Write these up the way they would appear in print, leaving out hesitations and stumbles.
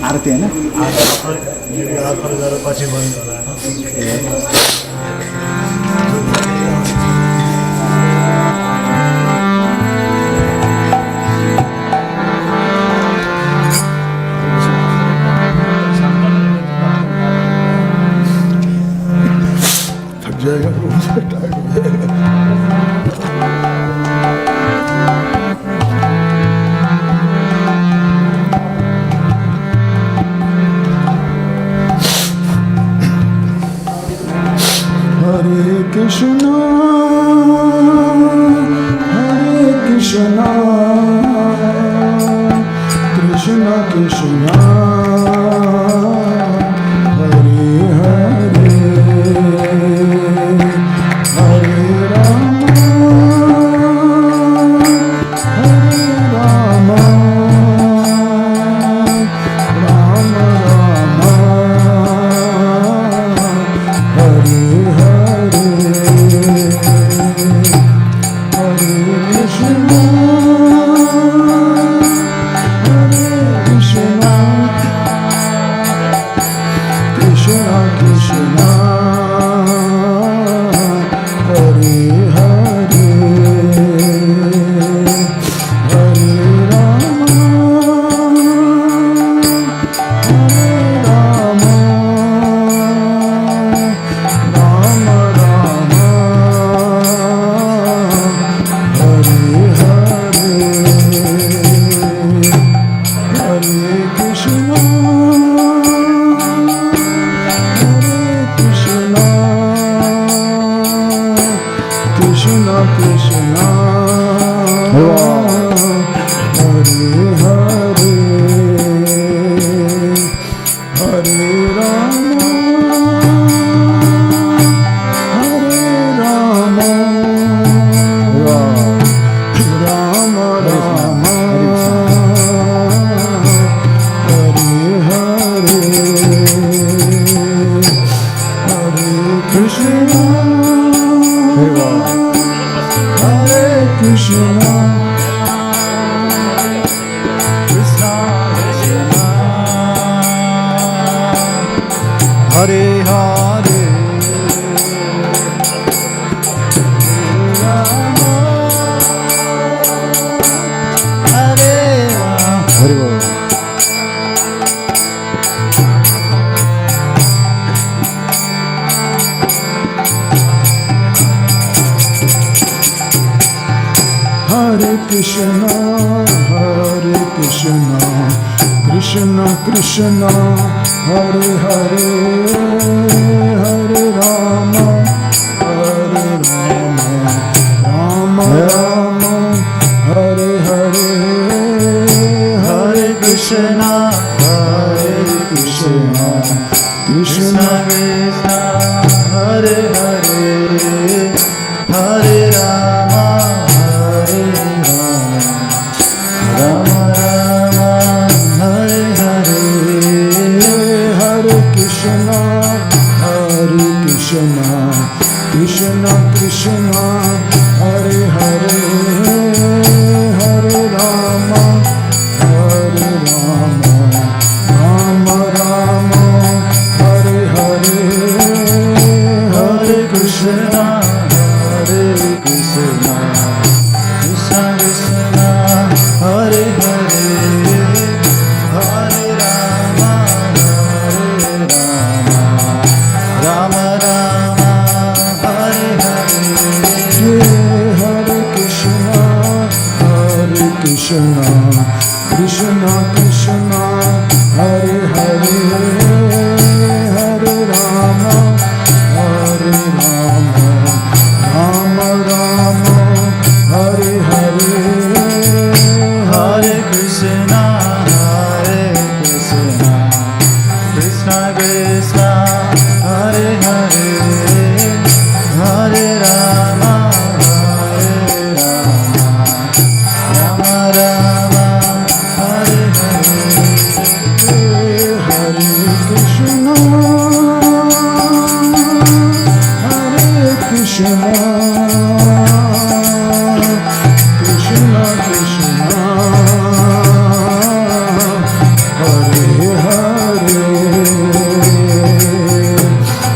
आरती है ना थक जाएगा Krishna, Krishna Krishna, Hare Hare, Hare Rama, Hare Rama, Rama Rama, Hare Hare, Hare Krishna, Krishna Krishna, Hare Hare, Hare Rama, Hare Rama, Rama Rama, Hare Hare, Hare Krishna, Hare Krishna, Krishna Krishna, Hare Hare, Hare Rama, Hare Rama, Rama Rama, Hare Hare, Hare Krishna, Hare Krishna, Krishna Krishna, Hare Hare, Hare Rama, Hare Rama, Rama Rama, Hare Hare, Hare Krishna, Hare Krishna, Krishna Krishna, Hare Hare, Hare Rama, Hare Rama, Rama Rama, Hare Hare, Hare Krishna, Hare Krishna, Krishna Krishna, Hare Hare, Hare Rama, Hare Rama, Rama Rama, Hare Hare, Hare Krishna, Hare Krishna, Krishna Krishna, Hare Hare, Hare Rama, Hare Rama, Rama Rama, Hare Hare, Hare Krishna, Hare Krishna, Krishna Krishna, Hare Hare, Hare Rama, Rama Rama, Hare Hare.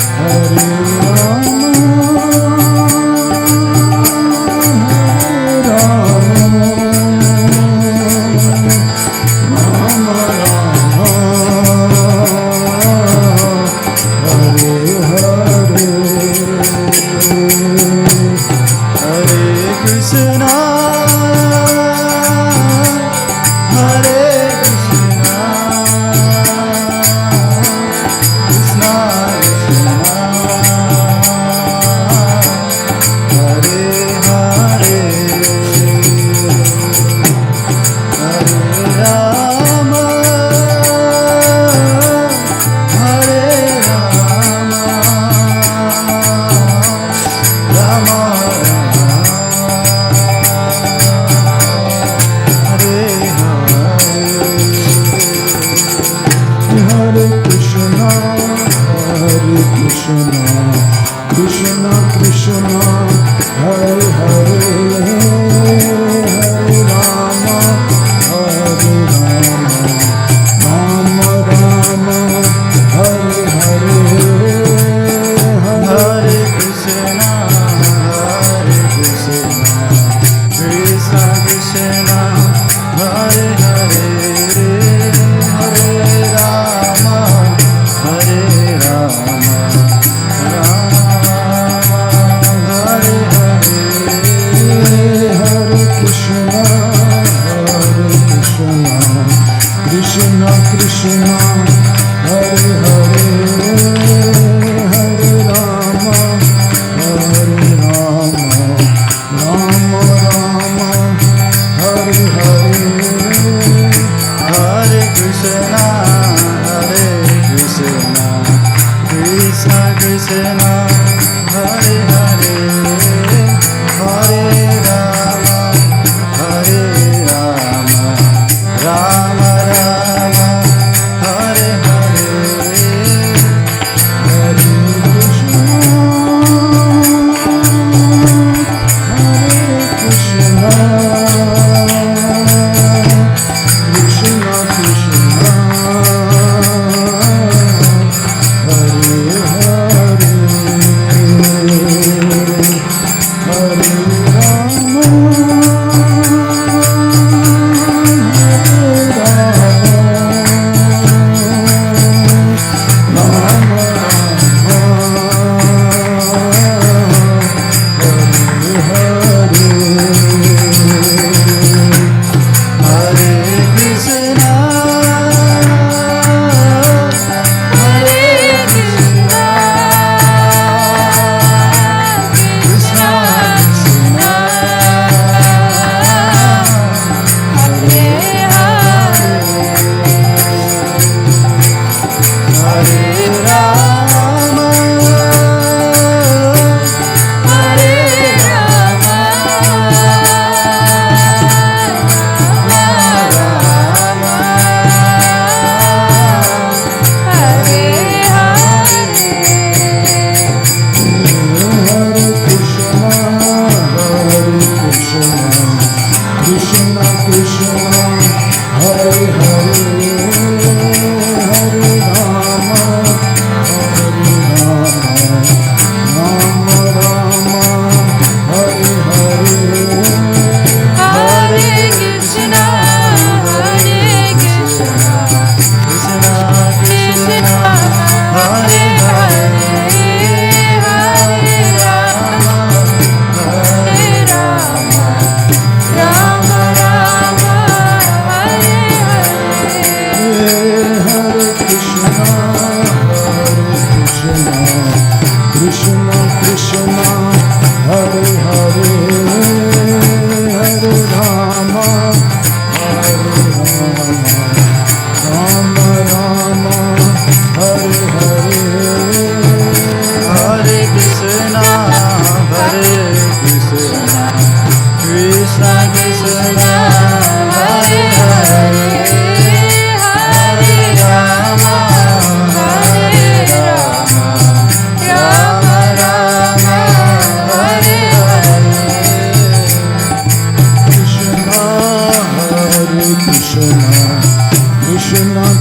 Krishna Krishna Hare Hare Hare Rama Hare Rama Rama Rama Hare Hare Hare Krishna Krishna Krishna Hare Hare Hare Rama Hare Rama Hare Hare Hare Krishna Krishna Krishna Hare Hare Hare Rama Hare Rama Rama Rama Hare Hare Hare Krishna Krishna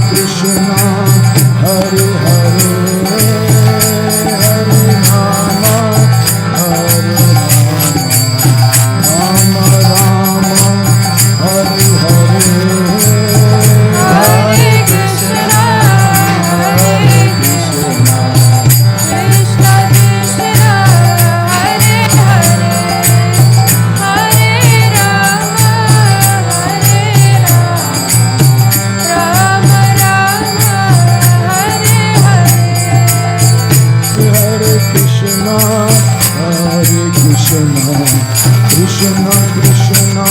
Krishna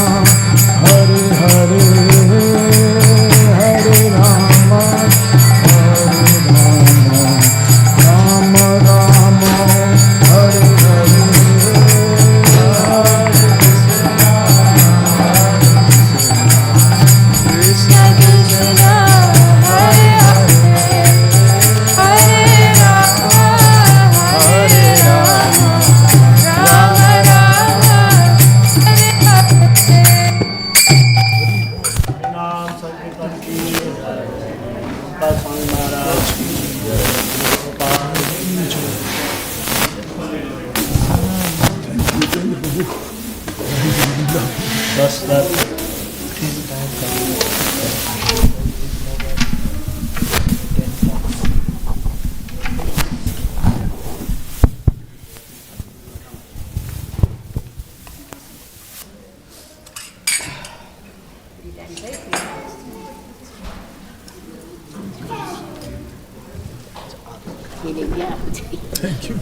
Hare Hare Hare Rama Rama Rama Hare Hare Hare Krishna Krishna Krishna Hare Hare Hare Rama Trust that. Thank you.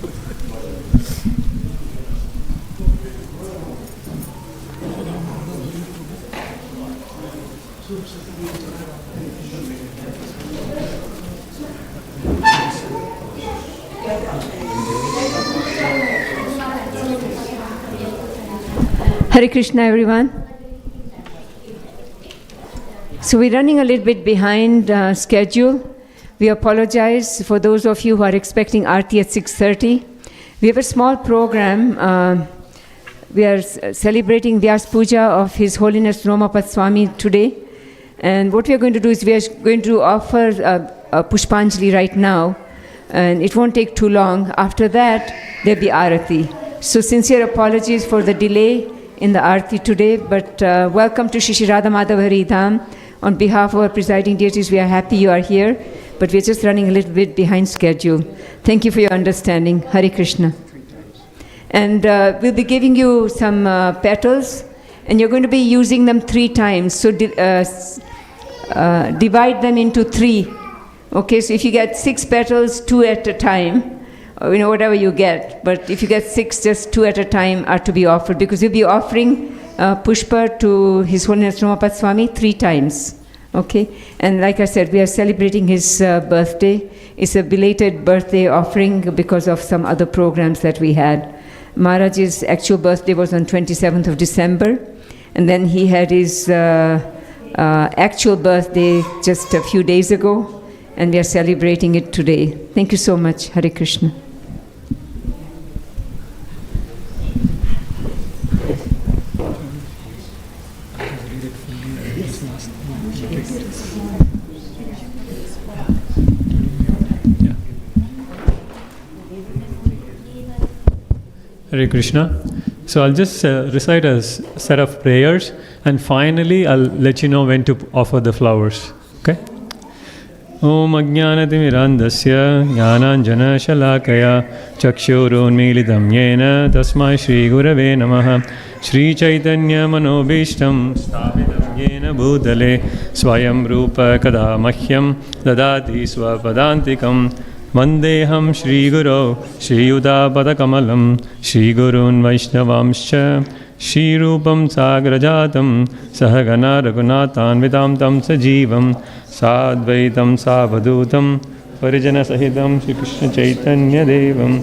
Hare Krishna, everyone. So we're running a little bit behind schedule. We apologize for those of you who are expecting Aarti at 6:30. We have a small program. We are celebrating Vyasa Puja of His Holiness Romapada Swami today. And what we are going to do is we are going to offer a Pushpanjali right now. And it won't take too long. After that, there'll be Aarati. So sincere apologies for the delay in the Aarti today. But welcome to Shri Radha Madhava Hari Dham. On behalf of our presiding deities, we are happy you are here. But we're just running a little bit behind schedule. Thank you for your understanding. Hare Krishna. And we'll be giving you some petals, and you're going to be using them 3 times. So divide them into 3. Okay, so if you get 6 petals, 2 at a time, or, whatever you get. But if you get 6, just 2 at a time are to be offered, because you'll be offering pushpa to His Holiness Romapada Swami 3 times. Okay, and like I said, we are celebrating his birthday. It's a belated birthday offering because of some other programs that we had. Maharaj's actual birthday was on 27th of December, and then he had his actual birthday just a few days ago, and we are celebrating it today. Thank you so much. Hare Krishna. Hare Krishna. So I'll just recite a set of prayers, and finally I'll let you know when to offer the flowers. Okay? Om Ajnanatimirandasya Jnananjana Shalakaya Chakshurunmilitam Yena Tasmai Shri Gurave Namaha Shri Chaitanya Manobishtam Sthapitam Yena Bhutale Swayam Rupa Kada Mahyam Dadati Swapadantikam Vandeham Shri Guru Shri Yuda Padakamalam Shri Gurun Vaishnavamscha Shri Rupam Sagrajatam Sahagana Raghunathan Vidamtam Sajivam Sadvaitam Savadutam Parijana Sahitam Shri Krishna Chaitanya Devam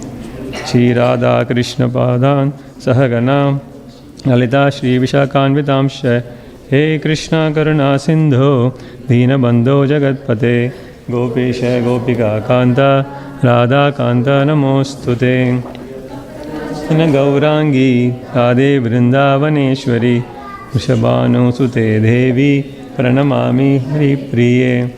Shri Radha Krishna Padan Sahagana Lalita Shri Vishakan Vidamsha He Krishna Karuna Sindho Deenabandho Jagatpate Gopesha Gopika Kanta Radha Kanta Namostute Gaurangi Radhe Vrindavaneshwari Vrishabhanu Sute Devi Pranamami Hari Priye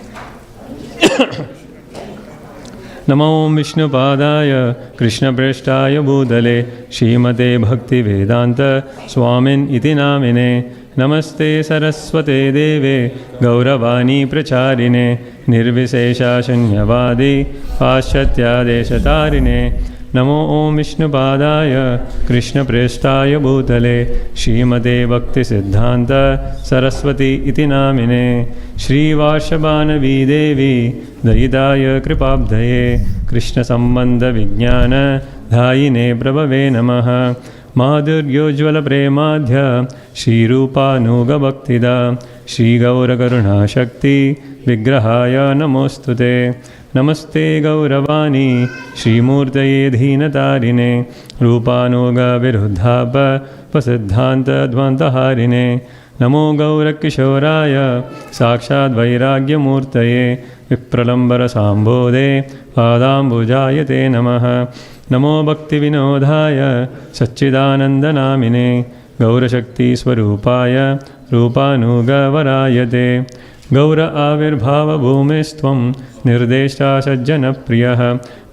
Namo Vishnu Padaya Krishna Prashtaya Bhudale Shrimate Bhakti Vedanta Swamin Iti Namine Namaste Saraswate Deve Gauravani Pracharine Nirvisesha Shanyavadi Paschatya Deshatarine Namo Om Vishnu Padaya Krishna Prashtaya Bhutale Shrimate Bhakti Siddhanta Saraswati Iti Namine Shri Varshabhanavi Devi Dayidaya Kripabdaye Krishna Sambandha Vijnana Dhayine Prabhave Namaha Madhuryojvala Premadhya Shri Rupa Nuga Bhaktida Shri Gaura Karuna Shakti Vigrahaya Namostute Namaste Gauravani Shri Murtaye Dhinatarine Rupanuga Viruddhapa Pasiddhanta Dvantaharine Namo Gaurakishoraya Sakshad Vairagya Murtaye Vipralambara Sambode Padambujayate Namaha Namo Bhakti Vinodhaya Satchidananda Namine Gaurashakti Swarupaya Rupanuga Varayate गौर आविर्भावभूमिस्त्वं निर्देष्टा सज्जनप्रियः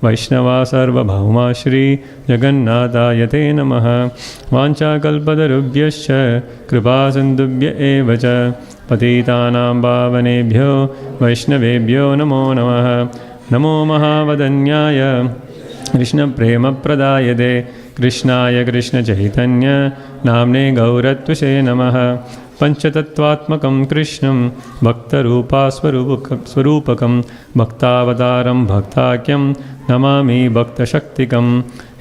वैष्णवा सार्वभौमा श्री जगन्नाथाय ते नमः। वाञ्छाकल्पतरुभ्यश्च कृपासिन्धुभ्य एव च पतितानां पावनेभ्यो वैष्णवेभ्यो नमो नमः। नमो महावदन्याय कृष्णप्रेमप्रदायते कृष्णाय कृष्णचैतन्य नाम्ने गौरत्वसे नमः। पंचतत्वात्मकं कृष्णं भक्तरूपास्वरूपकं भक्तावतारं भक्ताख्यं नमामि भक्तशक्तिकं।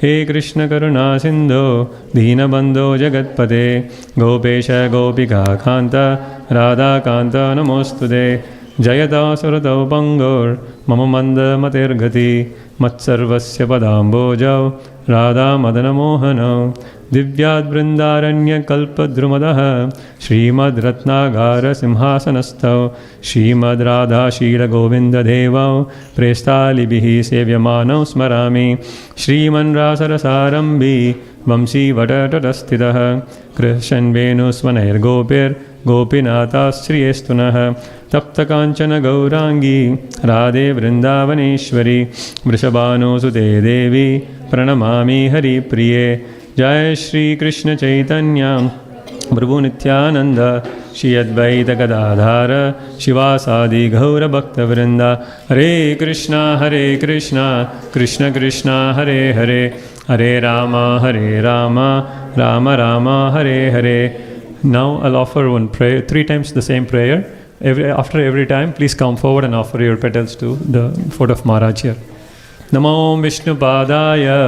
हे कृष्ण करुणा सिन्धो दीनबन्धो जगत्पते गोपेश गोपिकान्त राधाकान्त नमोस्तुते। जयदासुरतौ पङ्गोर्मम मन्दमतिर्गति मत्सर्वस्य पदाम्बोजौ राधामदनमोहनौ। दिव्याद्वृन्दारण्यकल्पद्रुमदः श्रीमद्रत्नागारसिंहासनस्थौ श्रीमद्राधाशीलगोविन्ददेवौ प्रेस्तालिभिः सेव्यमानौ स्मरामि। श्रीमन्रासरसारम्भी वंशीवटतटस्थितः कृष्णन्वेणुस्वनैर्गोपीर्गोपीनाथाश्रियेस्तु नः। तप्तकाञ्चन गौराङ्गी राधे वृन्दावनेश्वरी वृषभानुसुते देवी प्रणमामि हरिप्रिये। जय श्री कृष्ण चैतन्य प्रभु नित्यानंद श्री अद्वैत गदाधार शिवासादि गौरभक्तवृंद। हरे Krishna Krishna Krishna Hare Hare Hare Ram Ram Ram Hare Hare. Now I'll offer one prayer, 3 times the same prayer. After every time, please come forward and offer your petals to the foot of Maharaj here. Namo Vishnupadaya,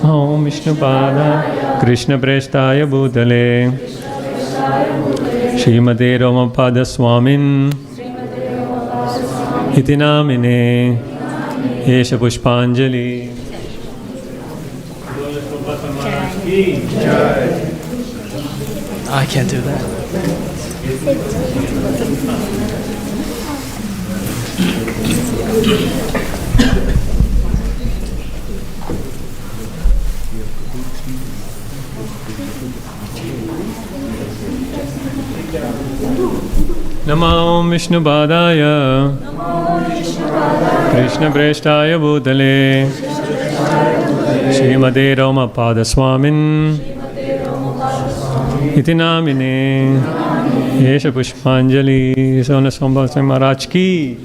Namo Vishnupadaya, Krishna Prestaya Bhutale, Srimate Romapada Swamin, Iti Namine, Esha Pushpanjali. I can't do that. Namo Vishnupadaya, Krishna Prestaya Bhutale, Srimate Romapada Swamin, Iti Namine, Esha Pushpanjali. Sona Swami Maharaj ki.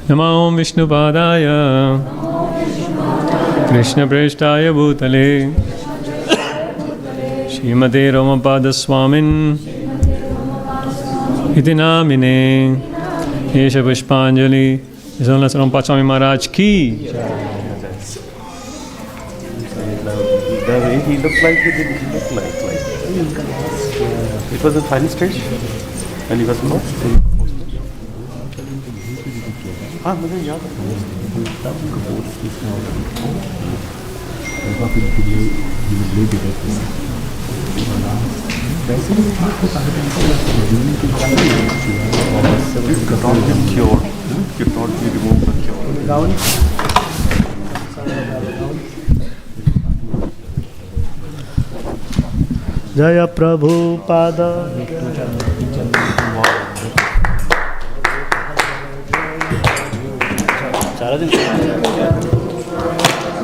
Namo Vishnupadaya, Krishna Prestaya Bhutale, Srimate Romapada Swamin, Iti Namine, Esha Pushpanjali. Sona Swami Maharaj ki. He looked like he didn't look like. It was the final stage and he was more. मुझे याद है। You thought you removed the cure. जय प्रभुपाद।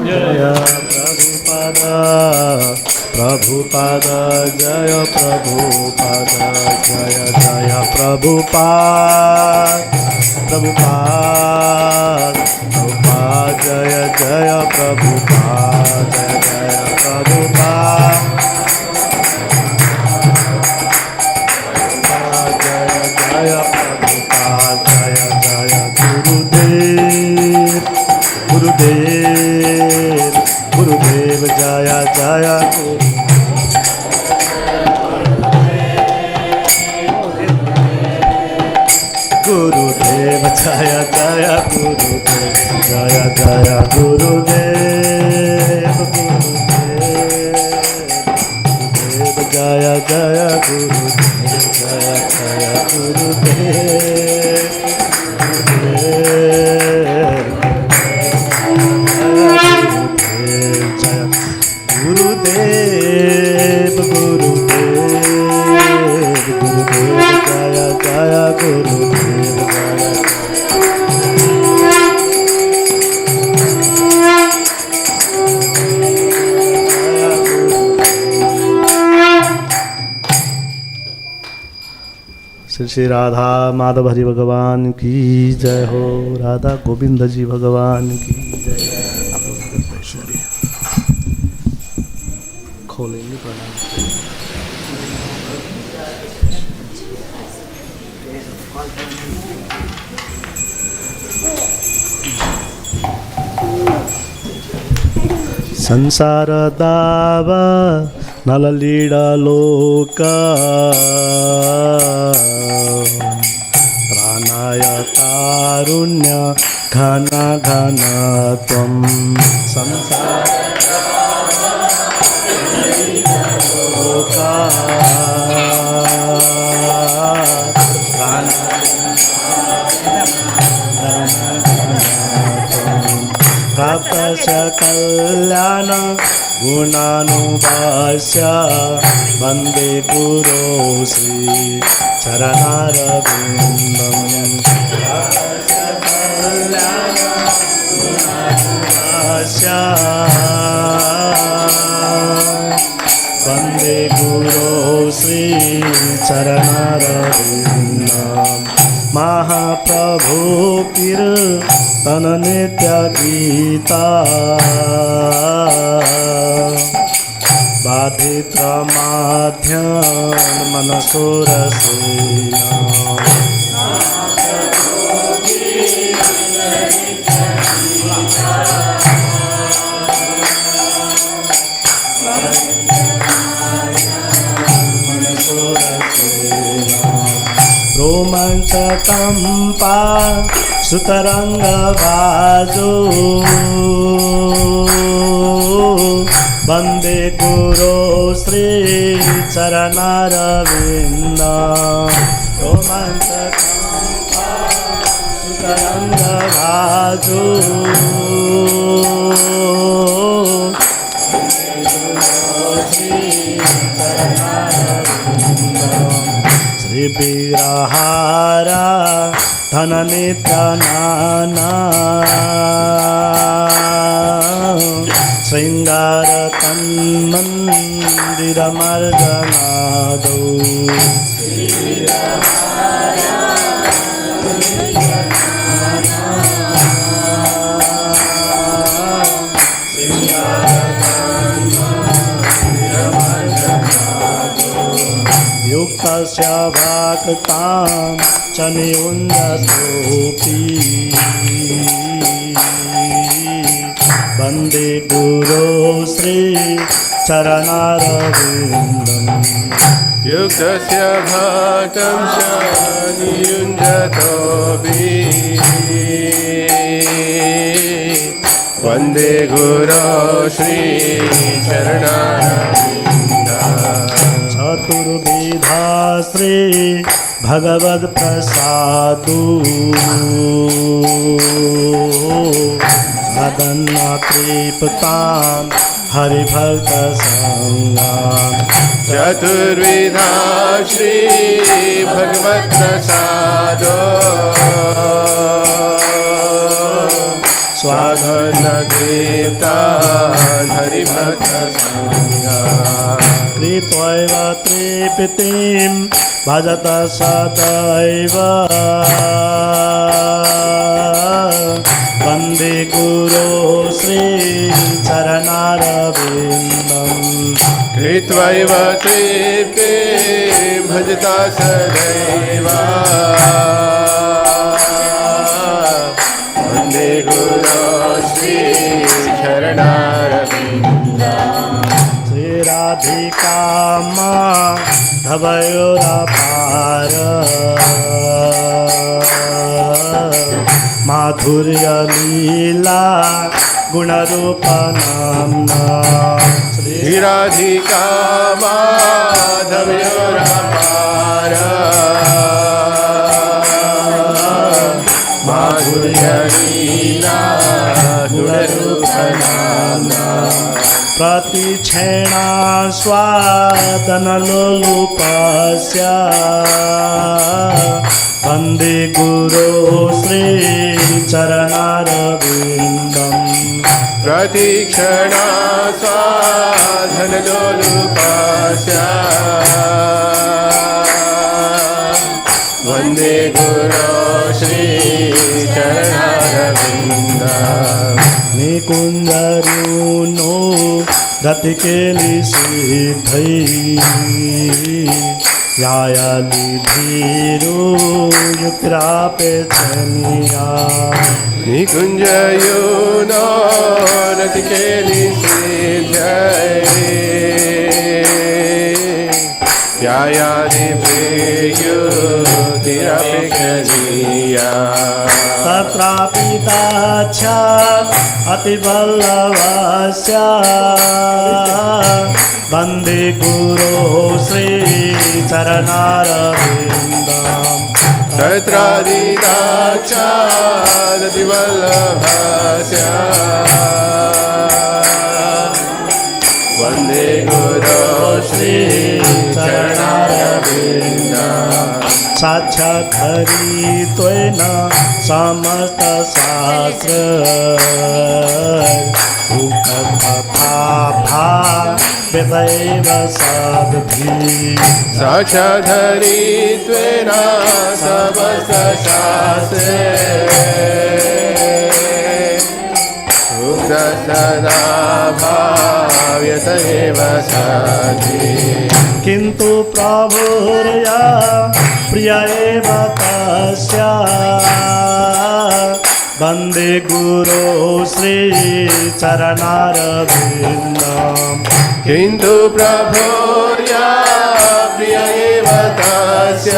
जय प्रभुपाद प्रभुपाद जय प्रभुपाद जय जय प्रभुपाद प्रभुपाद प्रभुपाद जय जय प्रभुपाद जय जय प्रभुपाद जय जय प्रभुपाद जय जय गुरुदेव गुरुदेव गुरुदेव जय जय गुरुदेव जय जय गुरुदेव जय जय गुरुदेव गुरुदेव जय जय गुरुदेव जय जय गुरुदेव गुरुदेव गुरुदेव श्री राधा माधव हरि भगवान की जय हो। राधा गोविंद जी भगवान की जय। आप लोग खोलेंगे प्रणाम। संसार दावा नललीडलोका प्राणाय कारुण्य घन घन त्वं संसार लोका प्राप्तस्य कल्याण गुणानुभाष्य वन्दे गुरो श्री चरणारविन्दं। प्राप्तस्य कल्याण गुणानुभाष्य वन्दे गुरो श्री चरणारविन्दं। महाप्रभु कीर्तन नित्य गीता बाधित माध्यम मनसोरसेना। रोमांचकंपा सुतरंगबाजो वन्दे गुरो श्री चरणारविन्दं। रोमांचकंपा सुतरंगबाजो श्री विग्रहारा धन नित्य नाना श्रृंगार तन्मंदिर मर्दनादो। युक्तस्य भक्तां च नियुञ्जतोऽपि वन्दे गुरो श्री चरणारविन्दं। युक्तस्य भक्तं च नियुञ्जतोऽपि वन्दे गुरो श्री चरणारविन्दं। चतुर्विधा श्री भगवद प्रसादो सदन्न तृप्तां हरिभक्त संगां। चतुर्विधा श्री भगवत प्रसादो स्वाधन देवता हरिभक्त संगां। कृत्वैव तृप्तिं भजत सदैव वन्दे गुरो श्री चरणारविन्दं। कृत्वैव तृप्तिं भजता सदैव वन्दे गुरो श्री चरणारविन्दं। राधिका माधवयोरपार माधुर्य लीला गुणरूप नाम्ना। श्री राधिका माधवयोरपार माधुर्य लीला गुणरूप नाम्ना। प्रतिक्षेणा स्वादनलोलुपस्य वन्दे गुरो श्री चरणारविन्दं। प्रतिक्षणा स्वाधनलोलुपस्य वन्दे गुरो श्रीचरणारविन्द निकुञ्जरुनो रतिकेली सिद्धै यायाली भीरो युक्रापेक्षणीया निकुञ्जयुनो रतिकेली सिद्धै यायादिप्रियुतिरपेक्षणीया तत्रापिताच्छा अतिवल्लभस्य वन्दे गुरो श्रीचरणारविन्दम् तत्रादिदाक्षादतिवल्लभस्य वन्दे गुरो श्रीचरणारविन्दम् साक्षात् हरित्वेन समस्तशास्त्र भावेदैव सद्भिः साक्षाधरित्वेन समस्तशास्त्रे उक्तसदा भाव्यत एव सद्भिः किन्तु प्रभुर्या प्रिय एव तस्य वन्दे गुरो श्रीचरणारविन्दम् किन्तु प्रभोर्या प्रिय एव तस्य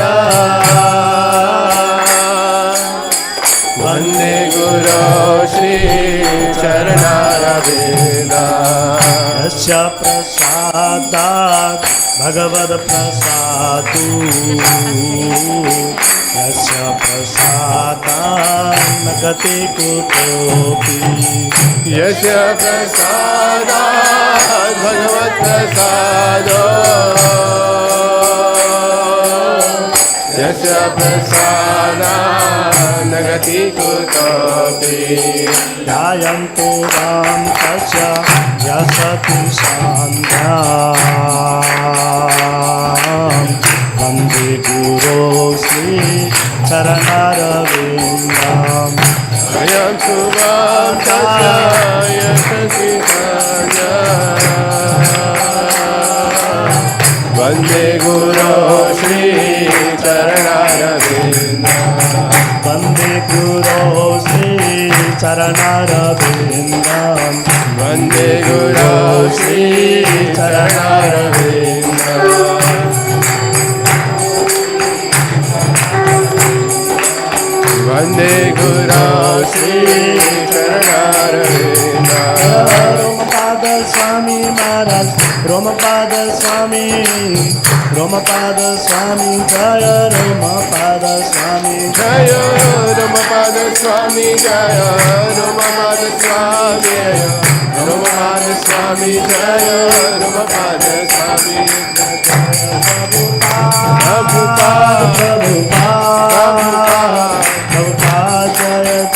वन्दे गुरो श्रीचरणारविन्दम् यस्य प्रसादात् भगवत्प्रसादो यस्य प्रसादात् न गति कुतोऽपि यस्य प्रसादात् भगवत्प्रसादो यस्य प्रसादात् न गति कुतोऽपि ध्यायन्तु रां तस्य यसति सान्ध्याम् वन्दे गुरो श्रीचरणारविन्दम् अयं सुवां तस्य यसति सान्ध्याम् वन्दे गुरो श्रीचरणारविन्दम् वन्दे गुरो श्रीचरणारविन्दम् वन्दे गुरो श्रीचरणारविन्दम् वन्दे गुरो श्रीचरणारविन्दम् रोमपाद स्वामी महाराज रोमपाद स्वामी जय रोमपाद स्वामी जय रोमपाद स्वामी जय रोमपाद स्वामी रोमपाद स्वामी जय रोमपाद स्वामी प्रभुपाद जय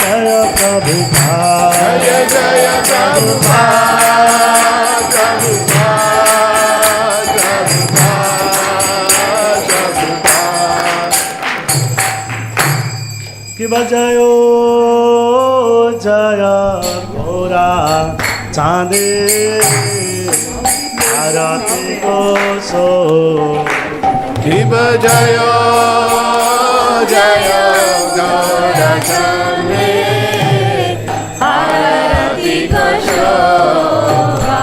जय प्रभुपाद जय जय प्रभुपाद कि बजयो जय घोरा चाँदे आरती को सो कि बजयो जय गौरा चंदे आरती को शोभा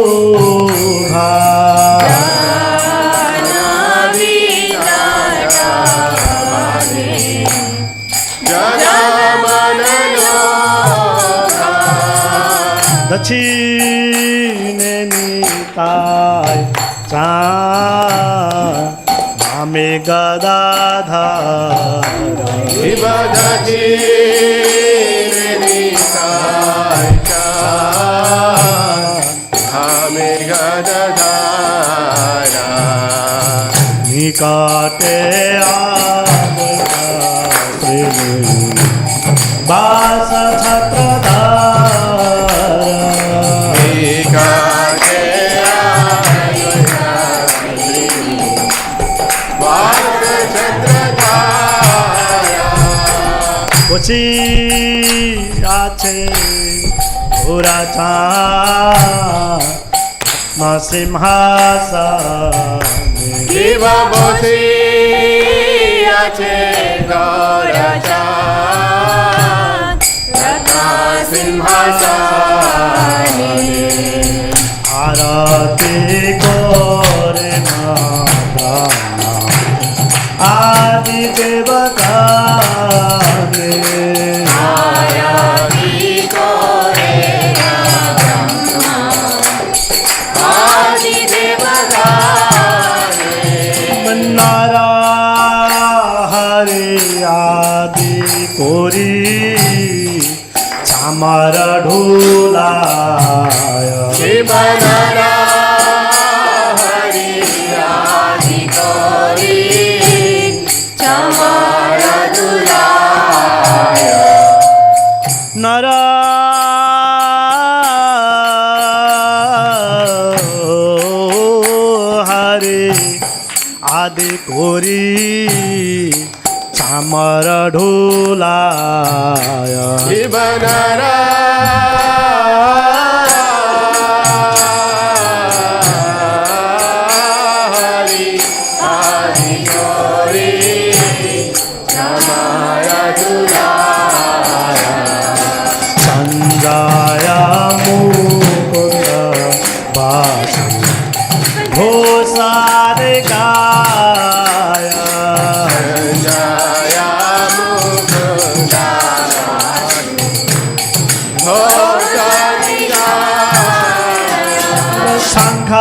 जागमनलोभा दक्षिणे निताय चामे गदाधार निकटे वास छत्रधारी বসি আছে ঘোরা চাঁদ আত্মা সিংহাসনে শিব বসি আছে গৌরচাঁদ রত্না সিংহাসনে আরতি করে না ব্রহ্মা আদি দেবতাকে আরতি করে না ব্রহ্মা আদি দেবতাকে নারা হরে আদি করি চামার ঢোলায় শিব নারা হরি আদি করি চামার দুলায় নারা হরে আদি করি চামার ঢোলায় শিব নারা হরি আদি করি চামার দুলায় সঞ্জয় মুকুন্দ বাস ঘোষার গায় জয় মুকুন্দা ঘোষারিকা শঙ্খ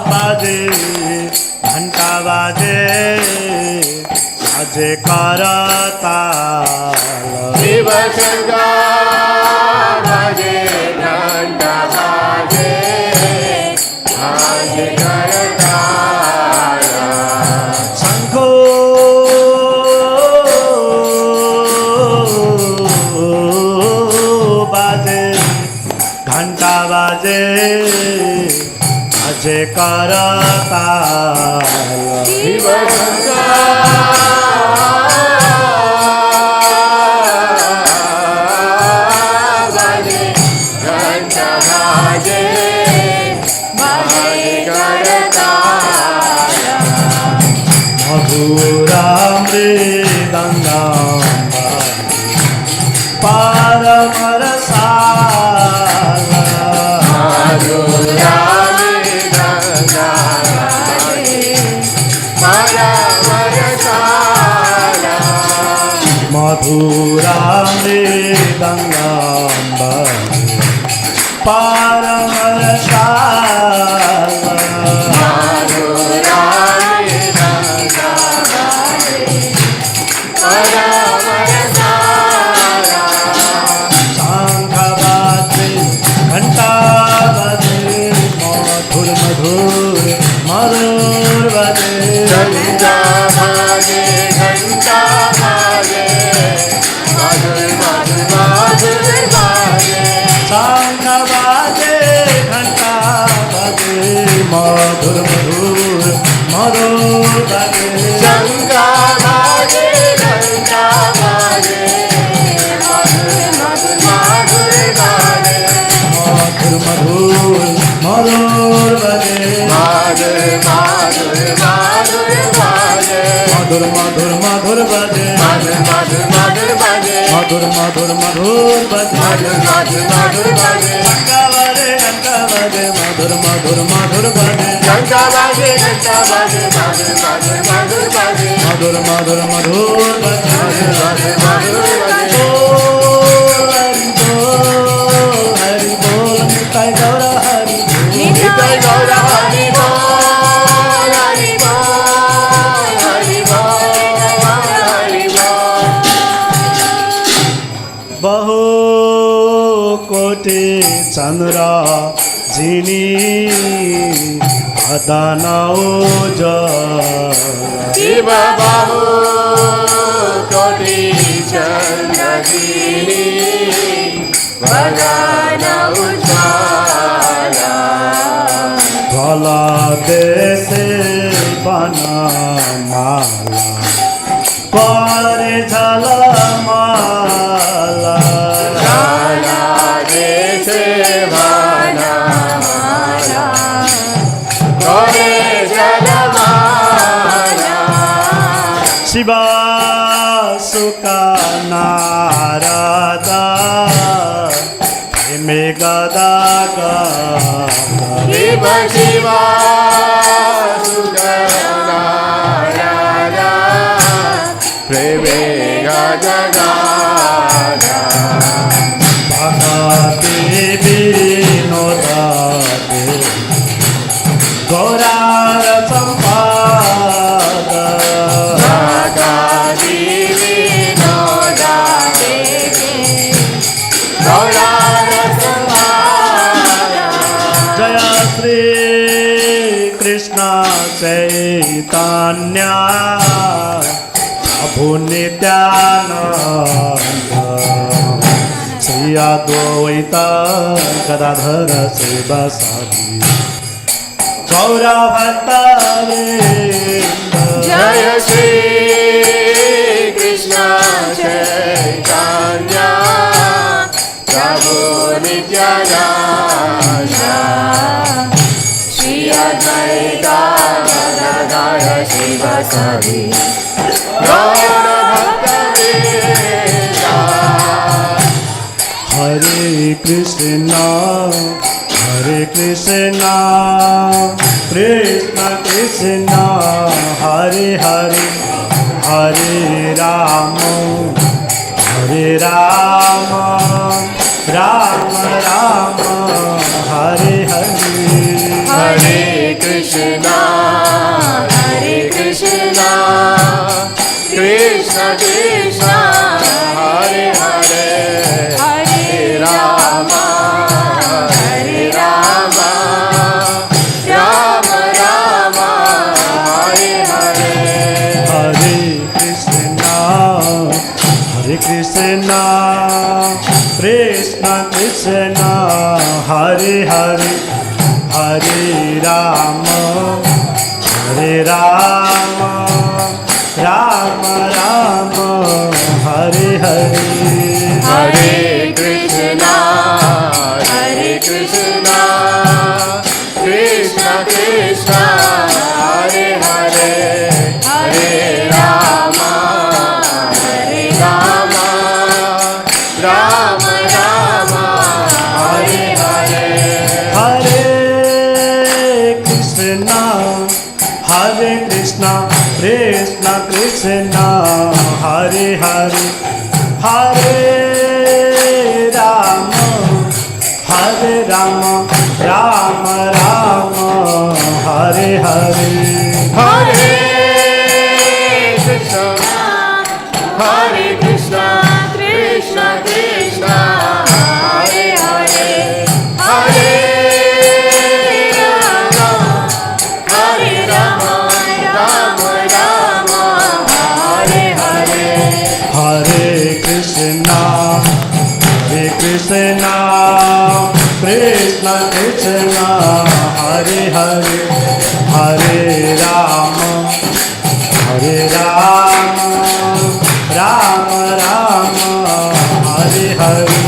বাজে ঘন্টা বাজে বাজে করতাল শিব শঙ্কা বাজে ঘণ্টা বাজে বাজে করতাল শঙ্খ বাজে ঘন্টা বাজে বাজে করতাল শিব শঙ্কা বাজে ঘণ্টা বাজে বাজে করতাল মধুরা মৃদঙ্গা পারমর সালা মাধুরা মৃদঙ্গা বাজে পরমর সালা মধুরা মৃদঙ্গা পারমর সালা মাধুরা মৃদঙ্গা বাজে পরমর সালা শঙ্খ বাজে ঘন্টা বাজে মধুর মধুর মধুর বাজে ঘণ্টা বাজে ঘণ্টা বাজে মাধুর মাধুর মাধুর বাজে শঙ্খ বাজে ঘন্টা বাজে মধুর মধুর মধুর বাজে শঙ্কা বাজে ঘণ্টা বাজে মাধুর মাধুর মাধুর বাজে মধুর মধুর মধুর বাজে মাধুর মাধুর মাধুর বাজে মধুর মধুর মধুর বাজে মাধুর মাধুর মাধুর বাজে মধুর মধুর মধুর বাজে মাধুর মাধুর মাধুর বাজে ঘন্টা বাজে মধুর মধুর মধুর বাজে ঘণ্টা বাজে ঘণ্টা বাজে মাধুর মাধুর মাধুর বাজে মধুর মধুর মধুর বাজে মাধুর মাধুর বাজে হরি বল নিতাই গৌর হরি নিতাই গৌর হরি বল হরি বল হরি বল হরি বল বহু কোটি চন্দ্র যিনি আদানাও শিব বাহু কোটি চন্দ্রগিরি ভগবান উজ্জ্বলা গলা দেশে বানা মালা Kore Jalamala Jala Dese Vana Mala Kore Jalamala Shiva Sukha Narada Megada Shiva Shiva Sudana Rada Prevega Jagada Bhakti Vinodate Gaurar Sampada Bhakti Vinodate Gaurar Sampada Jaya Sri Krishna Chaitanya Prabhu Nityananda Sri Advaita Gadadhara Sivasadi Gaura Bhatta Jaya Shri Krishna Chaitanya Prabhu Nityananda Shri Advaita Gadadhara Sivasadi Gaura Bhatta Hare Krishna Krishna Krishna Hare Hare Hare Rama Rama Rama Hare Hare Hare Krishna Krishna Krishna Hare Hare Hare Rama Rama Rama Hare Hare Hare Krishna Krishna Krishna Hare Hare Hare Rama Rama Rama Hare Hare Hare Krishna Krishna Krishna Hare Hare Hare Rama Rama Rama Hare Hare Hare Krishna Krishna Krishna Hare Hare Hare Rama Rama Rama Hare Hare Hare Krishna Krishna Krishna Hare Hare Hare Rama Rama Hare Hare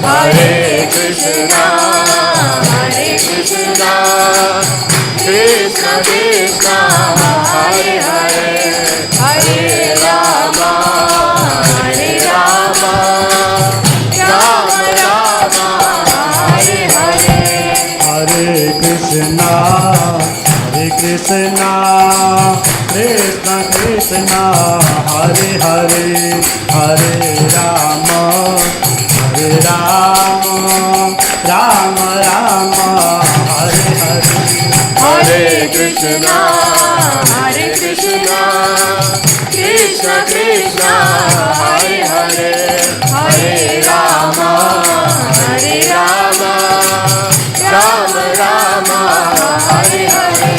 Hare Krishna Krishna Krishna Hare Hare Hare Rama Rama Hare Hare Hare Krishna Krishna Krishna Hare Hare Hare Rama Rama Hare Hare Hare Krishna Krishna Krishna Hare Hare Hare Rama Rama Hare Hare Hare Krishna Krishna Krishna Hare Hare Hare Rama Rama Hare Hare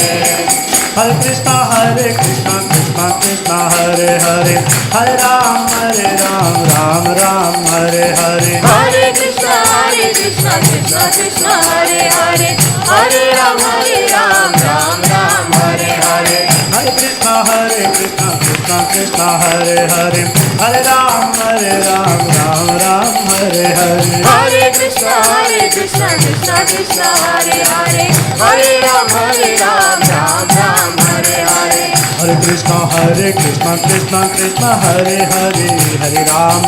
Hare Krishna Krishna Hare Hare Hare Ram Ram Hare Hare Hare Krishna Krishna Krishna Hare Hare Hare Ram Ram Ram Hare Hare Hare Krishna Krishna Krishna Krishna Hare Hare Hare Ram Ram Ram Hare Hare Hare Krishna Krishna Krishna Hare Hare Hare Ram Ram Hare Hare Hare Krishna Krishna Krishna Hare Hare Hare Ram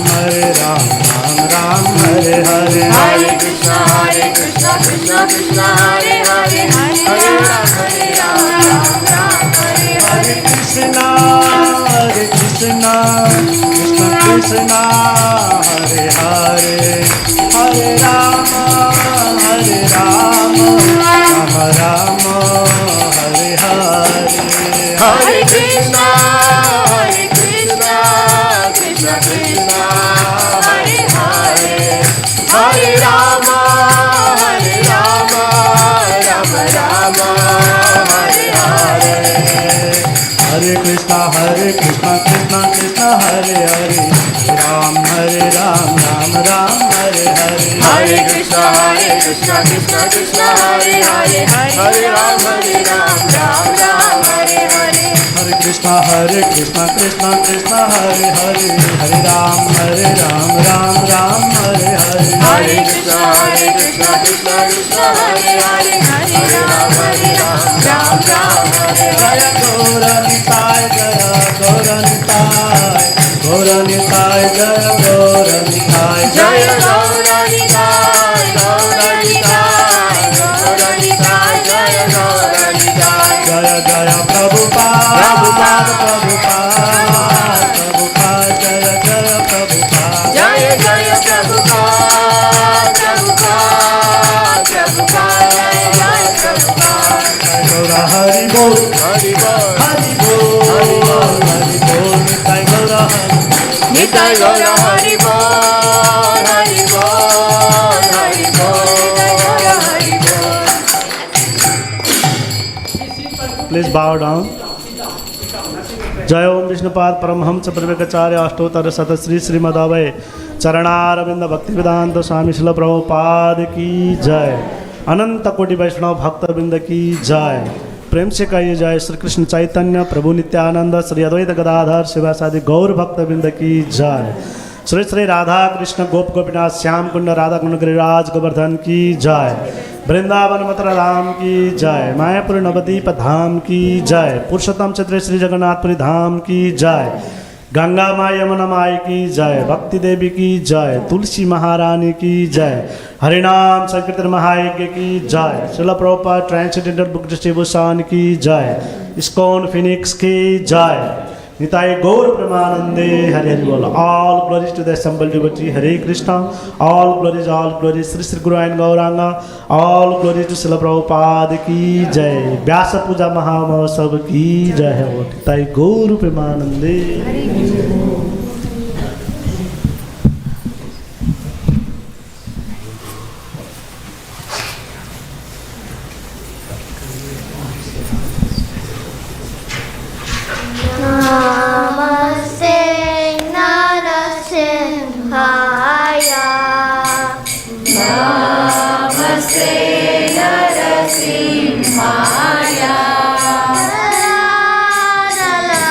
Ram Hare Hare Hare Krishna Krishna Krishna Hare Hare Hare Ram Ram Hare Hare Krishna Krishna Krishna Hare Hare Hare Ram Ram Hare Hare Hare Krishna Krishna Krishna Hare Hare Hare Rama Rama Rama Hare Hare Hare Krishna Krishna Krishna Hare Hare Ram Ram Hare Hare Hare Krishna Krishna Krishna Hare Hare Hare Ram Ram Hare Hare Hare Krishna Krishna Krishna Hare Hare Hare Ram Ram Hare Hare Hare Krishna Krishna Krishna Hare Hare Hare Ram Ram Hare Hare Gauranitai Jaya Gauranitai Gauranitai Jaya Gauranitai Jaya Gauranitai Gauranitai Gauranitai Jaya Gauranitai Jaya Jaya Prabhupada Prabhupada Prabhupada Jaya Jaya Prabhupada Jaya Jaya Prabhupada Prabhupada Prabhupada Jaya Jaya Prabhupada Gaura Hari Bol Hari Bol Hari Bol Hari Bol Nitai Gaura Hari Nitai Gaura Hari Bol Hari Bol Hari Bol Nitai Gaura Hari Bol Please bow down. जय ओम विष्णुपाद परमहंस परिव्राजकाचार्य अष्टोत्तर शत श्री श्रीमदावय चरणारविंद भक्ति वेदांत स्वामी शिल प्रभुपाद की जय। अनंत कोटि वैष्णव भक्तवृंद की जय। प्रेम से कहिए जय श्री कृष्ण चैतन्य प्रभु नित्यानंद श्री अद्वैत गदाधर शिवासादि गौर भक्तवृंद की जय। श्री श्री राधा कृष्ण गोप गोपीनाथ श्याम कुंड राधा कुंड गिरिराज गोवर्धन की जय। वृंदावन मथुरा धाम की जय। मायापुर नवदीप धाम की जय। पुरुषोत्तम क्षेत्र श्री जगन्नाथपुरी धाम की जय। गंगा माँ यमुना माई की जय। भक्ति देवी की जय। तुलसी महारानी की जय। हरिनाम संकीर्तन महायज्ञ की जय। शिल प्रभुपाद ट्रांसेंडेंटल बुक डिस्ट्रीब्यूशन की जय। इस्कॉन फिनिक्स की जय। निताय गौर प्रेमानंदे हरे हरि बोल। All glories to the assembled devotee Hare Krishna. All glories Shri Shri guru and Gauranga. All glories to Srila Prabhupada की जय। व्यास पूजा महामहोत्सव की जय है। निताय गौर प्रेमानंदे। Namaste Narasimhaya. Namaste Narasimhaya. La la la la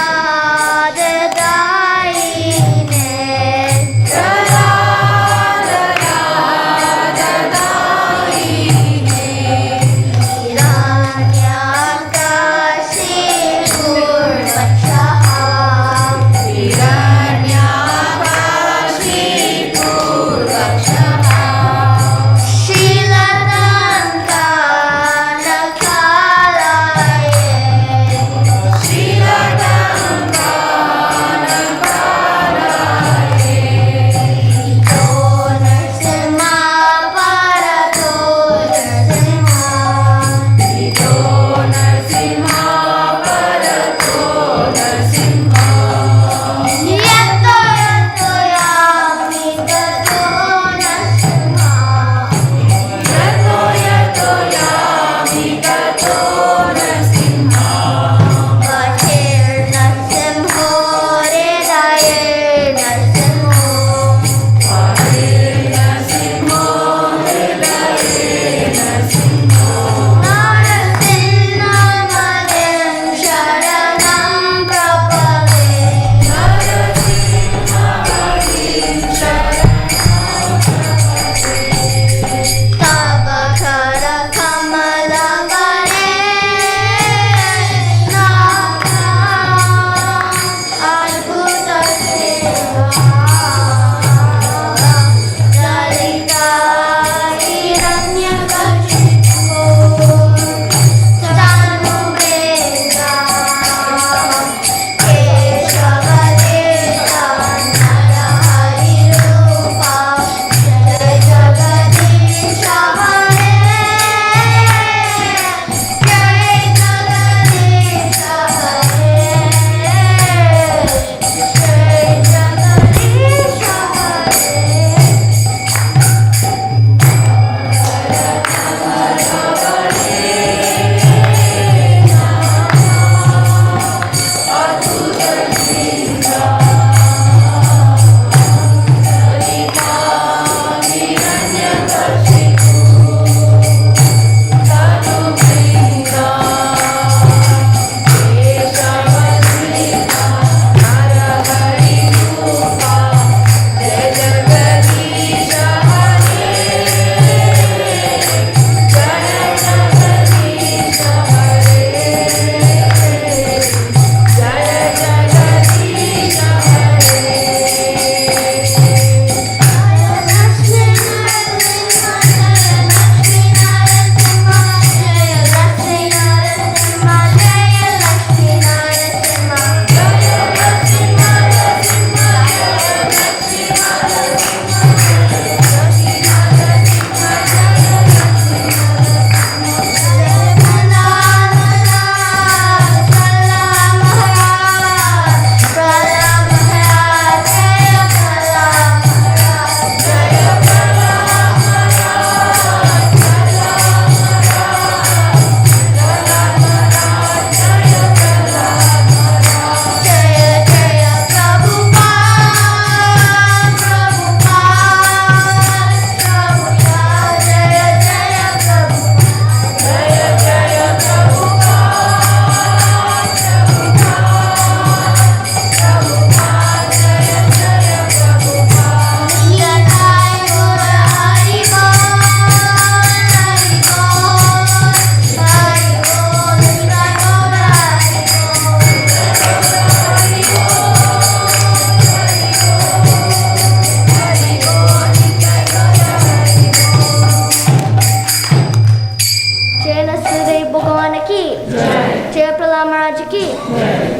जय प्रहलाद महाराज की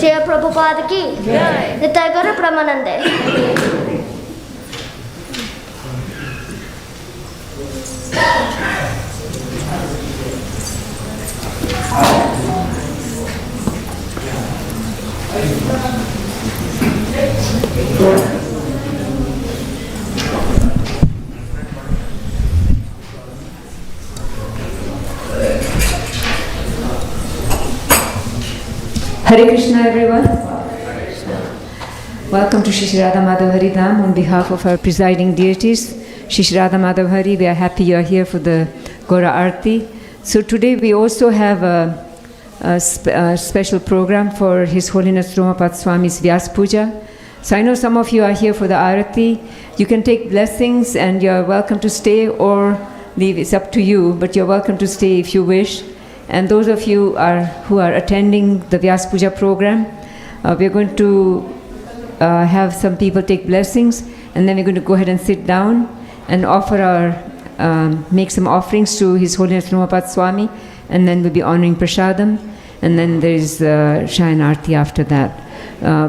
जय प्रभुपाद की निताय गौर प्रेमानंदे Hare Krishna, everyone. Welcome to Shri Radha Madhav Hari Dham on behalf of our presiding deities, Shri Radha Madhav Hari. We are happy you are here for the Gora Arti. So today we also have a special program for His Holiness Romapada Swami's Vyasa Puja. So I know some of you are here for the Arati. You can take blessings and you are welcome to stay or leave. It's up to you, but you're welcome to stay if you wish. And those of you who are attending the Vyasa Puja program, we're going to have some people take blessings, and then we're going to go ahead and sit down and offer make some offerings to His Holiness Romapada Swami, and then we'll be honoring Prasadam, and then there's Shayan Arti after that.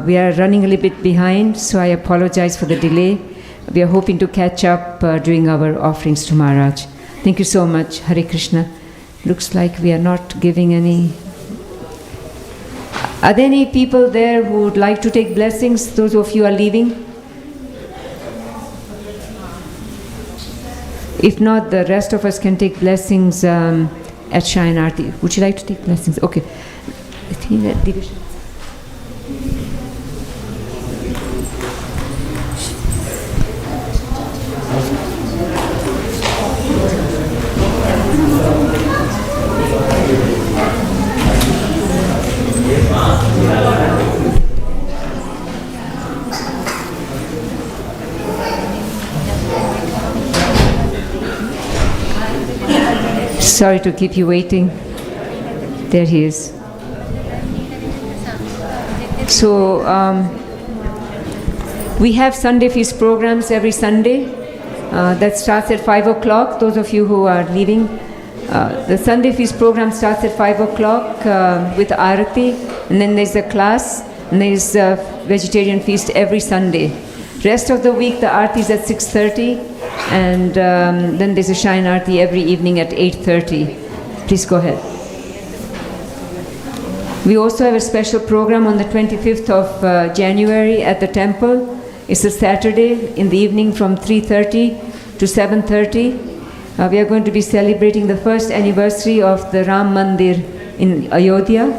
We are running a little bit behind, so I apologize for the delay. We are hoping to catch up during our offerings to Maharaj. Thank you so much. Hare Krishna. Looks like we are not giving any. Are there any people there who would like to take blessings? Those of you are leaving? If not, the rest of us can take blessings at Shayan Arti. Would you like to take blessings? Okay. Sorry to keep you waiting. There he is. So we have Sunday feast programs every Sunday. That starts at 5 o'clock. Those of you who are leaving, the Sunday feast program starts at 5 o'clock with Arati, and then there's a class, and there's a vegetarian feast every Sunday. Rest of the week, the Arati is at 6:30, and then there's a Shayan Arti every evening at 8:30. Please go ahead. We also have a special program on the 25th of January at the temple. It's a Saturday in the evening from 3:30 to 7:30. We are going to be celebrating the first anniversary of the Ram Mandir in Ayodhya.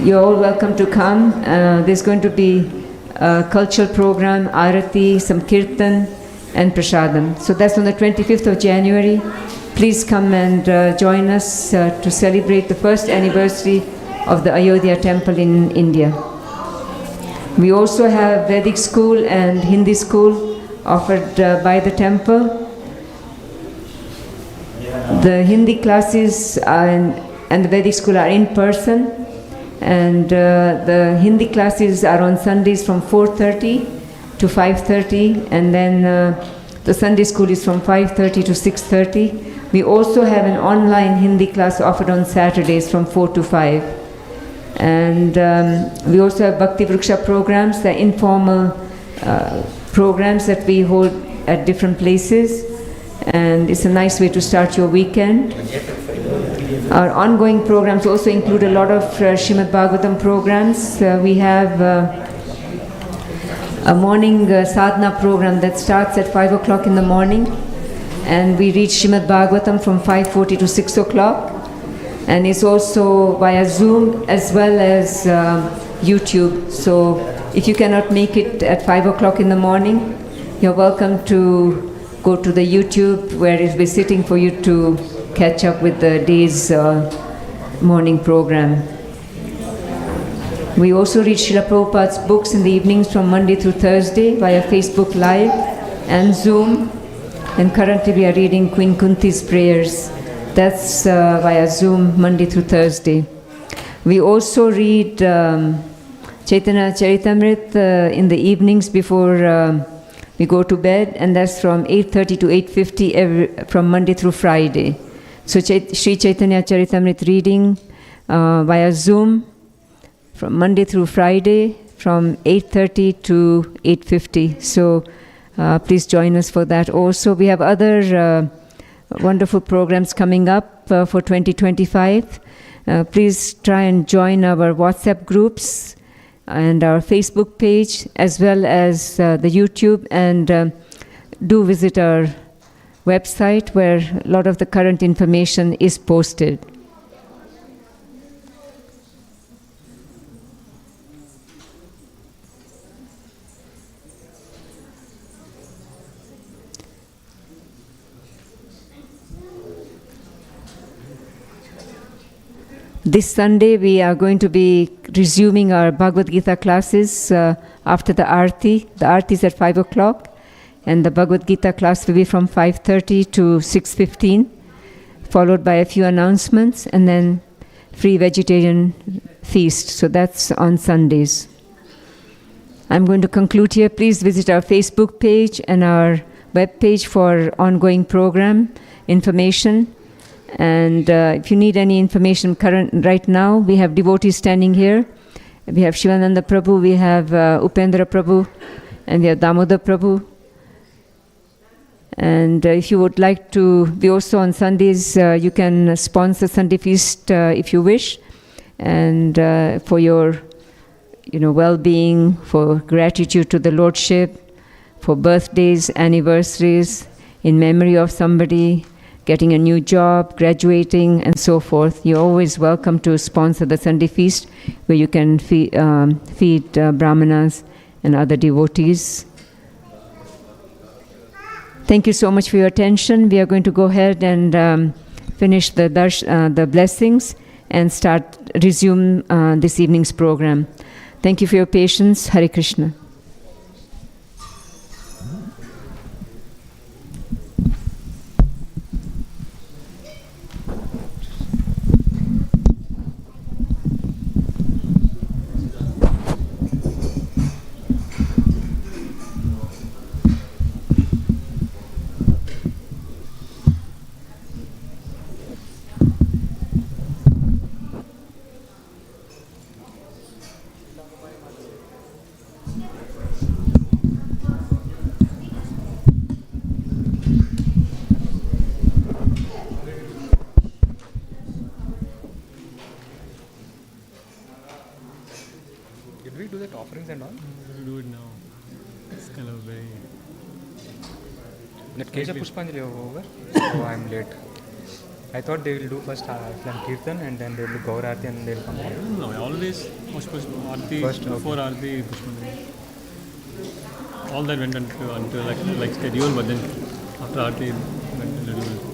You're all welcome to come. There's going to be a cultural program, Arati, some Kirtan, and Prasadam. So that's on the 25th of January. Please come and join us to celebrate the first anniversary of the Ayodhya temple in India. We also have Vedic school and Hindi school offered by the temple. The Hindi classes and the Vedic school are in person, and the Hindi classes are on Sundays from 4:30 to 5:30, and then the Sunday school is from 5:30 to 6:30. We also have an online Hindi class offered on Saturdays from 4 to 5. And we also have Bhakti Vriksha programs, the informal programs that we hold at different places. And it's a nice way to start your weekend. Our ongoing programs also include a lot of Srimad Bhagavatam programs. We have a morning sadhana program that starts at 5 o'clock in the morning. And we reach Srimad Bhagavatam from 5:40 to 6 o'clock. And it's also via Zoom as well as YouTube. So if you cannot make it at 5 o'clock in the morning, you're welcome to go to the YouTube, where it will be sitting for you to catch up with the day's morning program. We also read Srila Prabhupada's books in the evenings from Monday through Thursday via Facebook Live and Zoom. And currently we are reading Queen Kunti's prayers. That's via Zoom Monday through Thursday. We also read Chaitanya Charitamrit in the evenings before we go to bed, and that's from 8:30 to 8:50 from Monday through Friday. So Sri Chaitanya Charitamrit reading via Zoom from Monday through Friday from 8:30 to 8:50. So please join us for that also. We have other wonderful programs coming up for 2025. Please try and join our WhatsApp groups and our Facebook page, as well as the YouTube, and do visit our website where a lot of the current information is posted. This Sunday we are going to be resuming our Bhagavad Gita classes after the Aarti. The Aarti is at 5 o'clock. And the Bhagavad Gita class will be from 5:30 to 6:15, followed by a few announcements, and then free vegetarian feast. So that's on Sundays. I'm going to conclude here. Please visit our Facebook page and our web page for ongoing program information. And if you need any information right now, we have devotees standing here. We have Shivananda Prabhu, we have Upendra Prabhu, and we have Damodar Prabhu. And if you would like to be also on Sundays, you can sponsor Sunday Feast if you wish, and for your well-being, for gratitude to the Lordship, for birthdays, anniversaries, in memory of somebody, getting a new job, graduating, and so forth. You're always welcome to sponsor the Sunday Feast, where you can feed brahmanas and other devotees. Thank you so much for your attention. We are going to go ahead and finish the blessings and resume this evening's program. Thank you for your patience. Hare Krishna. offerings and all? We'll do it now. It's kind of very... Kesha Pushpanjali over. So I'm late. I thought they will do first Kirtan and then they will do Gaur Aarti and they will come on. No, always Aarti, First, before Aarti, Pushpanjali. All that went until like schedule, but then after Aarti went a little bit.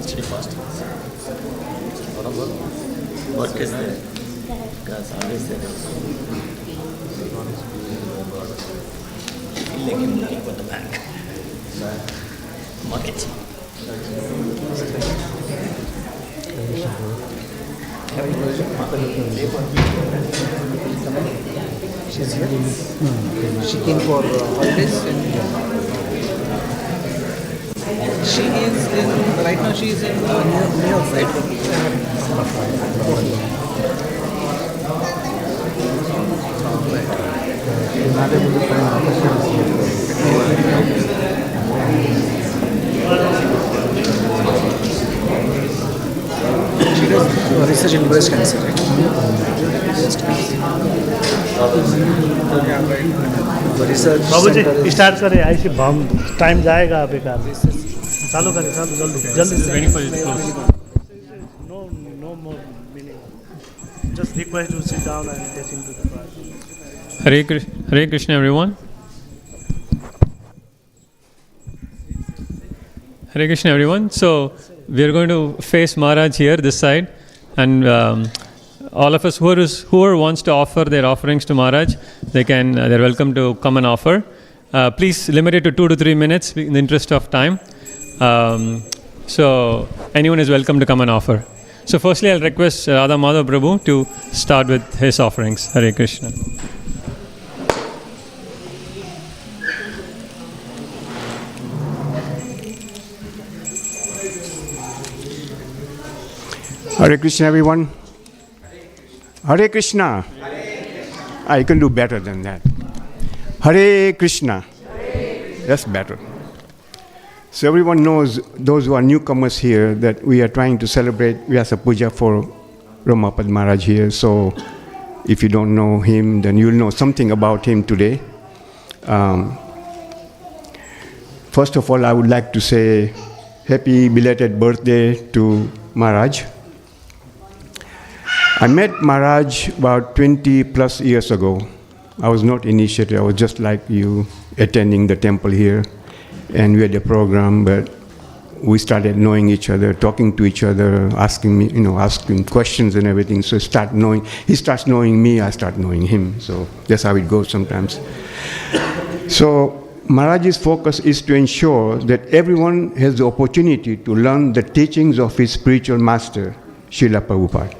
Stay fast. Work is there. Because always there. Feel like I'm looking for the bank. Market. She's here. She came for holidays and she is in, right now she is in New York, right? research in breast cancer, right? Research babu ji center is- start करें, ऐसे हम time जाएगा बेकार में। चालू करें, चालू जल्दी जल्दी। No no more meaning, just request to sit down and get into the class. Hare Krishna, everyone. Hare Krishna, everyone. So we are going to face Maharaj here, this side, and all of us whoever wants to offer their offerings to Maharaj, they're welcome to come and offer. Please limit it to 2 to 3 minutes in the interest of time. So anyone is welcome to come and offer. So firstly, I'll request Radha Madhav Prabhu to start with his offerings. Hare Krishna. Hare Krishna, everyone. Hare Krishna. I can do better than that. Hare Krishna. That's better. So everyone knows, those who are newcomers here, that we are trying to celebrate Vyasa Puja for Romapada Maharaj here. So if you don't know him, then you'll know something about him today. First of all, I would like to say happy belated birthday to Maharaj. I met Maharaj about 20 plus years ago. I was not initiated, I was just like you, attending the temple here, and we had a program, but we started knowing each other, talking to each other, asking me, asking questions and everything. So he starts knowing me, I start knowing him. So that's how it goes sometimes. So Maharaj's focus is to ensure that everyone has the opportunity to learn the teachings of his spiritual master, Srila Prabhupada.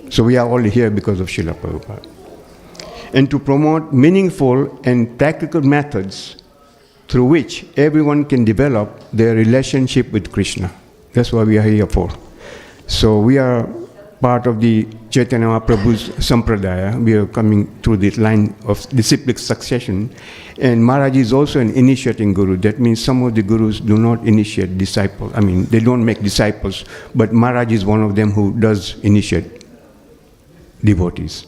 So we are all here because of Srila Prabhupada. And to promote meaningful and practical methods through which everyone can develop their relationship with Krishna. That's what we are here for. So we are part of the Chaitanya Mahaprabhu's Sampradaya. We are coming through this line of disciplic succession. And Maharaj is also an initiating guru. That means some of the gurus do not initiate disciples. They don't make disciples. But Maharaj is one of them who does initiate devotees.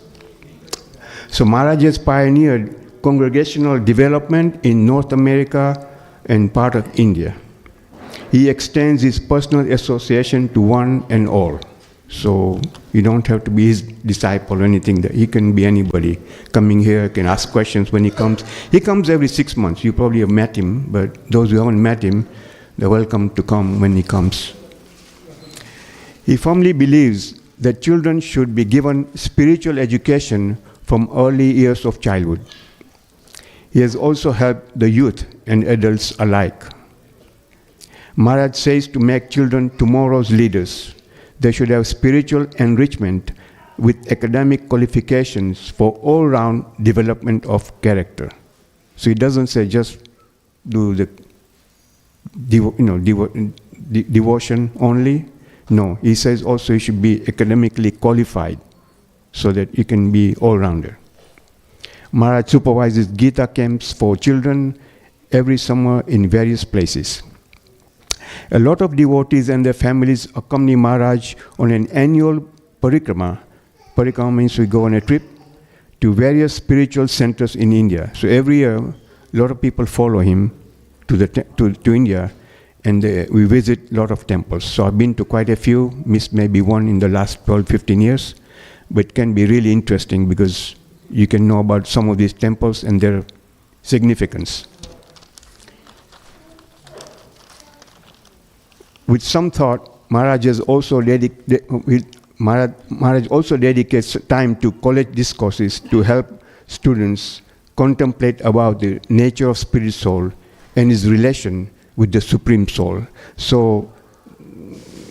So Maharaj has pioneered congregational development in North America and part of India. He extends his personal association to one and all. So you don't have to be his disciple or anything. He can be anybody coming here, can ask questions when he comes. He comes every 6 months. You probably have met him, but those who haven't met him, they're welcome to come when he comes. He firmly believes that children should be given spiritual education from early years of childhood. He has also helped the youth and adults alike. Maharaj says to make children tomorrow's leaders, they should have spiritual enrichment with academic qualifications for all-round development of character. So he doesn't say just do the devotion only. No, he says also you should be academically qualified so that you can be all-rounder. Maharaj supervises Gita camps for children every summer in various places. A lot of devotees and their families accompany Maharaj on an annual parikrama. Parikrama means we go on a trip to various spiritual centers in India. So every year, a lot of people follow him to India, and we visit a lot of temples. So I've been to quite a few, missed maybe one in the last 12, 15 years, but it can be really interesting because you can know about some of these temples and their significance. With some thought, Maharaj also dedicates time to college discourses to help students contemplate about the nature of spirit soul and his relation with the Supreme Soul. So,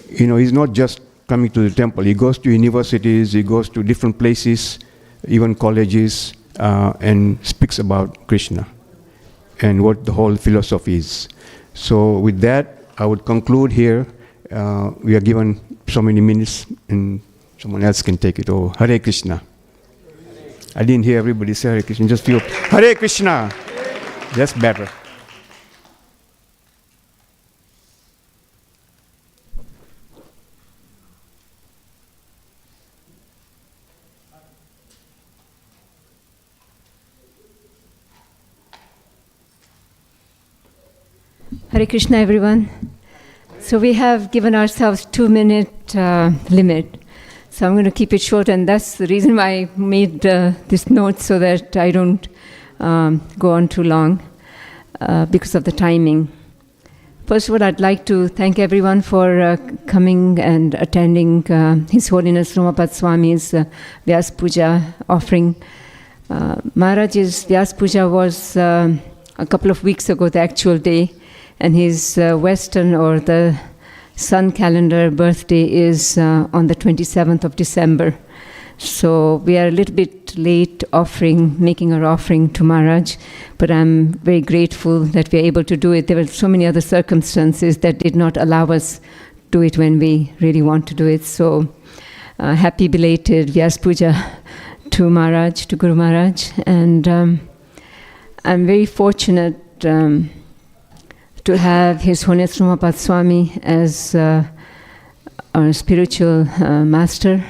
he's not just coming to the temple. He goes to universities, he goes to different places, even colleges, and speaks about Krishna and what the whole philosophy is. So with that, I would conclude here. We are given so many minutes, and someone else can take it over. Hare Krishna. I didn't hear everybody say Hare Krishna, just few. Hare Krishna. That's better. Hare Krishna, everyone. So we have given ourselves 2-minute limit. So I'm going to keep it short, and that's the reason why I made this note, so that I don't go on too long because of the timing. First of all, I'd like to thank everyone for coming and attending His Holiness Romapada Swami's Vyasa Puja offering. Maharaj's Vyasa Puja was a couple of weeks ago, the actual day, and his Western or the Sun calendar birthday is on the 27th of December. So we are a little bit late making our offering to Maharaj, but I'm very grateful that we are able to do it. There were so many other circumstances that did not allow us to do it when we really want to do it. So happy belated Vyasa Puja to Maharaj, to Guru Maharaj. And I'm very fortunate to have His Holiness Romapada Swami as our spiritual master,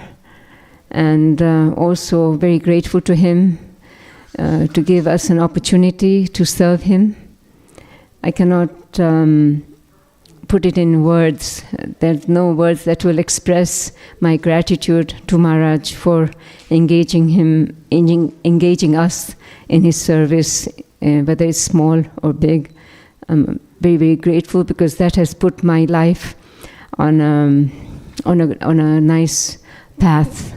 and also very grateful to him to give us an opportunity to serve him. I cannot put it in words. There's no words that will express my gratitude to Maharaj for engaging us in his service, whether it's small or big. I'm very, very grateful, because that has put my life on a nice path.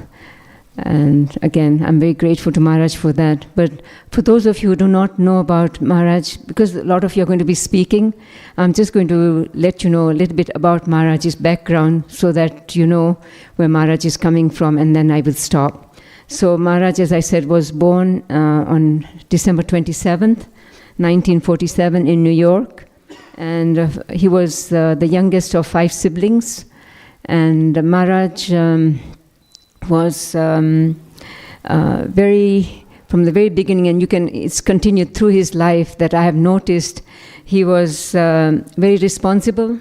And again, I'm very grateful to Maharaj for that. But for those of you who do not know about Maharaj, because a lot of you are going to be speaking, I'm just going to let you know a little bit about Maharaj's background, so that you know where Maharaj is coming from, and then I will stop. So Maharaj, as I said, was born on December 27th, 1947 in New York. And he was the youngest of 5 siblings. And Maharaj was from the very beginning, and it's continued through his life that I have noticed, he was very responsible,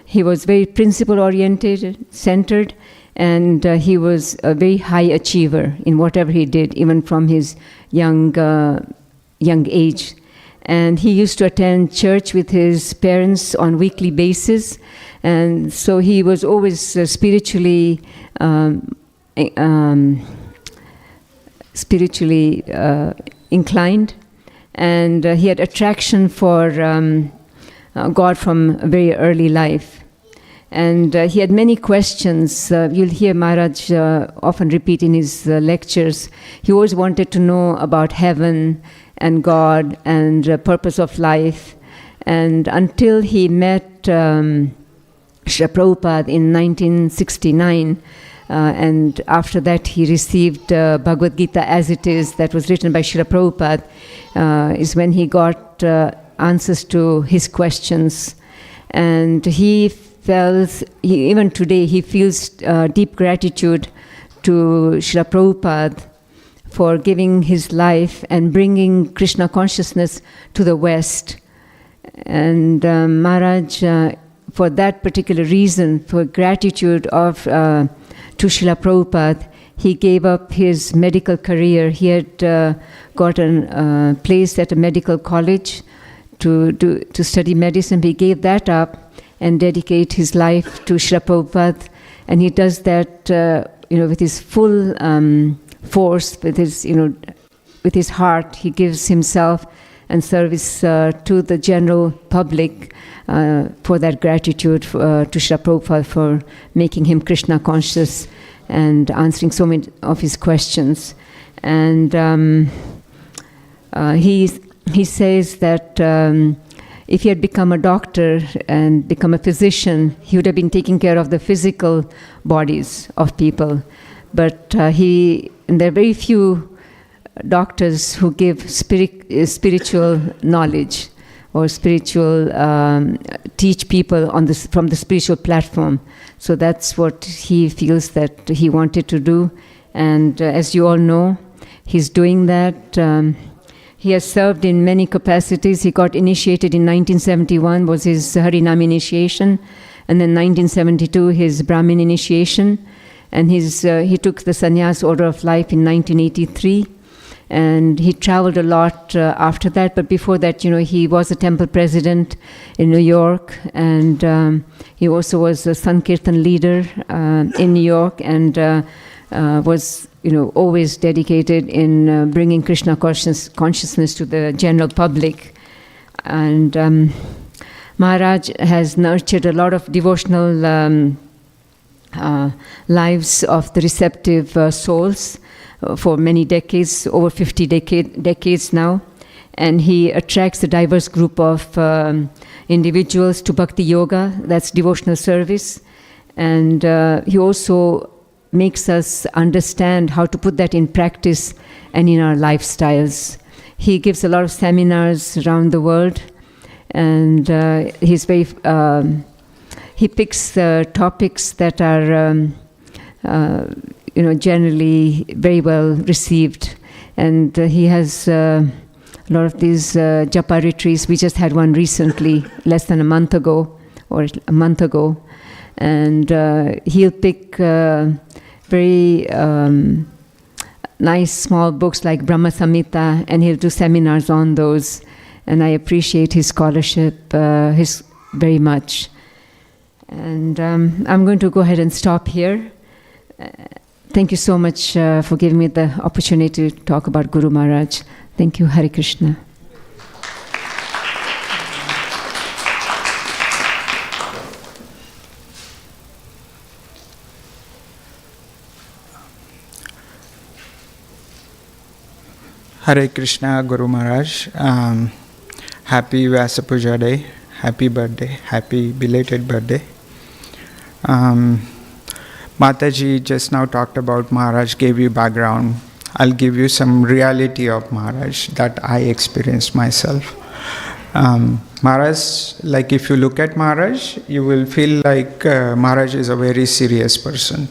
he was very principle-oriented, centered, and he was a very high achiever in whatever he did, even from his young age. And he used to attend church with his parents on weekly basis, and so he was always spiritually inclined, and he had attraction for God from a very early life. And he had many questions. You'll hear Maharaj often repeat in his lectures. He always wanted to know about heaven and God and purpose of life. And until he met Srila Prabhupada in 1969, and after that he received Bhagavad Gita as it is, that was written by Srila Prabhupada, is when he got answers to his questions. And even today, he feels deep gratitude to Srila Prabhupada for giving his life and bringing Krishna consciousness to the West. And Maharaj, for that particular reason, for gratitude to Srila Prabhupada, he gave up his medical career. He had gotten placed at a medical college to study medicine. He gave that up and dedicate his life to Srila Prabhupada. And he does that with his full force, with his heart. He gives himself and service to the general public for that gratitude to Srila Prabhupada for making him Krishna conscious and answering so many of his questions. And he says that if he had become a doctor and become a physician, he would have been taking care of the physical bodies of people. But there are very few doctors who give spiritual knowledge or teach people from the spiritual platform. So that's what he feels that he wanted to do. And as you all know, he's doing that. He has served in many capacities. He got initiated in 1971, was his Harinam initiation. And then 1972, his Brahmin initiation. And he took the Sannyas Order of Life in 1983. And he traveled a lot after that, but before that, he was a temple president in New York, and he also was a Sankirtan leader in New York, and was always dedicated in bringing Krishna consciousness to the general public. And Maharaj has nurtured a lot of devotional lives of the receptive souls for many decades, over 50 decades now. And he attracts a diverse group of individuals to Bhakti Yoga, that's devotional service. And he also makes us understand how to put that in practice and in our lifestyles. He gives a lot of seminars around the world, and he's very he picks topics that are generally very well received, and he has a lot of these japa retreats. We just had one recently, less than a month ago, and he'll pick very nice small books like Brahma Samhita, and he'll do seminars on those. And I appreciate his scholarship very much. And I'm going to go ahead and stop here. Thank you so much for giving me the opportunity to talk about Guru Maharaj. Thank you. Hare Krishna. Hare Krishna, Guru Maharaj. Happy Vyasa Puja Day. Happy birthday. Happy belated birthday. Mataji just now talked about Maharaj, gave you background. I'll give you some reality of Maharaj that I experienced myself. Maharaj, like if you look at Maharaj, you will feel like Maharaj is a very serious person.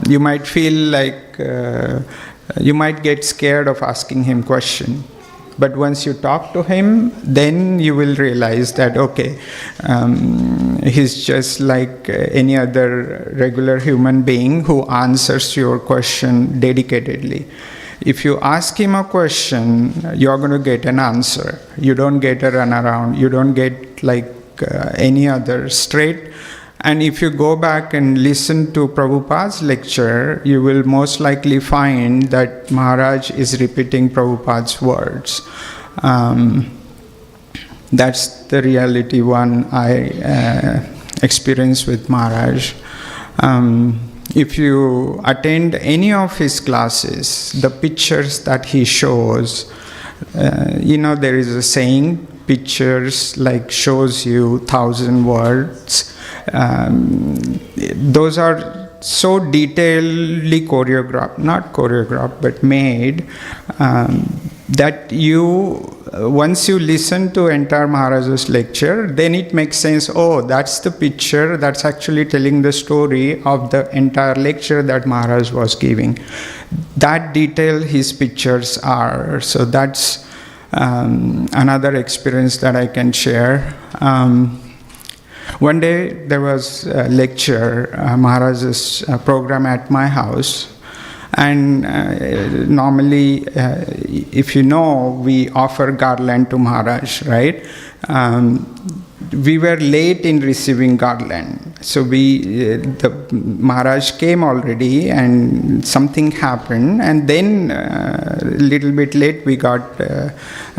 You might feel like you might get scared of asking him question. But once you talk to him, then you will realize that, okay, he's just like any other regular human being who answers your question dedicatedly. If you ask him a question, you're going to get an answer. You don't get a runaround. You don't get like any other straight. And if you go back and listen to Prabhupada's lecture, you will most likely find that Maharaj is repeating Prabhupada's words. That's the reality one I experienced with Maharaj. If you attend any of his classes, the pictures that he shows, there is a saying, pictures like shows you 1,000 words. Those are so detailedly choreographed, not choreographed, but made, that once you listen to entire Maharaj's lecture, then it makes sense, oh, that's the picture, that's actually telling the story of the entire lecture that Maharaj was giving. That detail his pictures are. So that's another experience that I can share. One day there was a lecture, Maharaj's program at my house, and normally, if you know, we offer garland to Maharaj, right? We were late in receiving garland, so the Maharaj came already, and something happened, and then a little bit late we got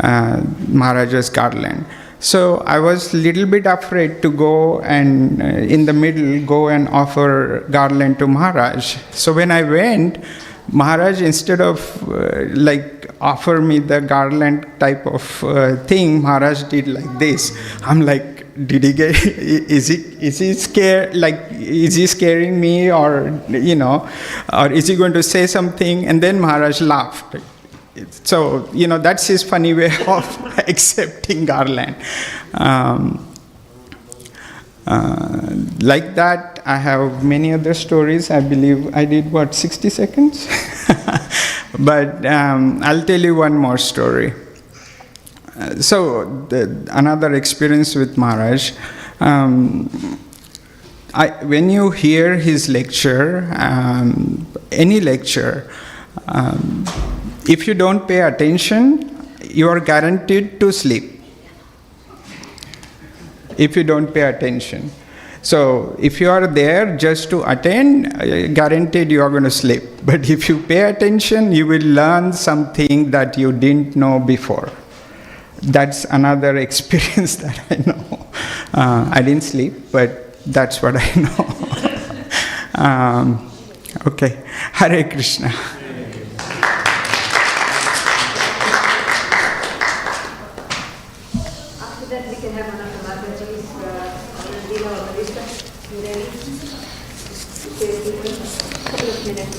Maharaj's garland. So I was a little bit afraid to go and in the middle go and offer garland to Maharaj. So when I went, Maharaj, instead of offer me the garland type of thing, Maharaj did like this. I'm like, did he get? Is he scared? Like, is he scaring me, or or is he going to say something? And then Maharaj laughed. So, that's his funny way of accepting garland. Like that, I have many other stories. I believe I did, 60 seconds? But I'll tell you one more story. Another experience with Maharaj. When you hear his lecture, any lecture, If you don't pay attention, you are guaranteed to sleep. If you don't pay attention. So if you are there just to attend, guaranteed you are going to sleep. But if you pay attention, you will learn something that you didn't know before. That's another experience that I know. I didn't sleep, but that's what I know. Okay. Hare Krishna. After that, we can have one of the Mataji's Dina or Marista. You ready? Couple of minutes.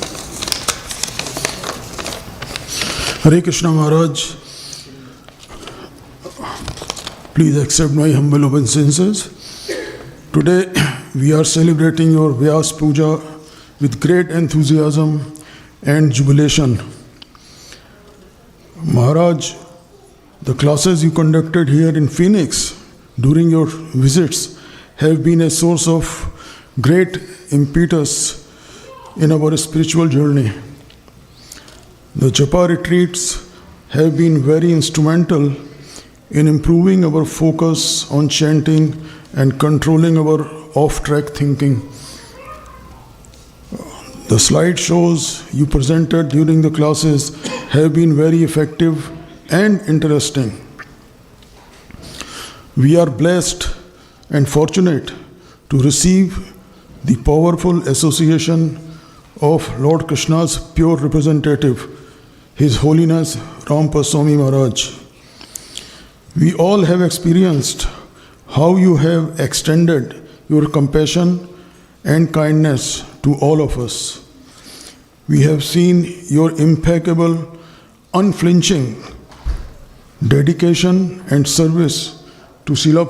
Hare Krishna Maharaj, please accept my humble obeisances. Today we are celebrating your Vyasa Puja with great enthusiasm and jubilation. Maharaj, the classes you conducted here in Phoenix during your visits have been a source of great impetus in our spiritual journey. The Japa retreats have been very instrumental in improving our focus on chanting and controlling our off-track thinking. The slideshows you presented during the classes have been very effective and interesting. We are blessed and fortunate to receive the powerful association of Lord Krishna's pure representative, His Holiness Swami Maharaj. We all have experienced how you have extended your compassion and kindness to all of us. We have seen your impeccable, unflinching dedication and service to Srila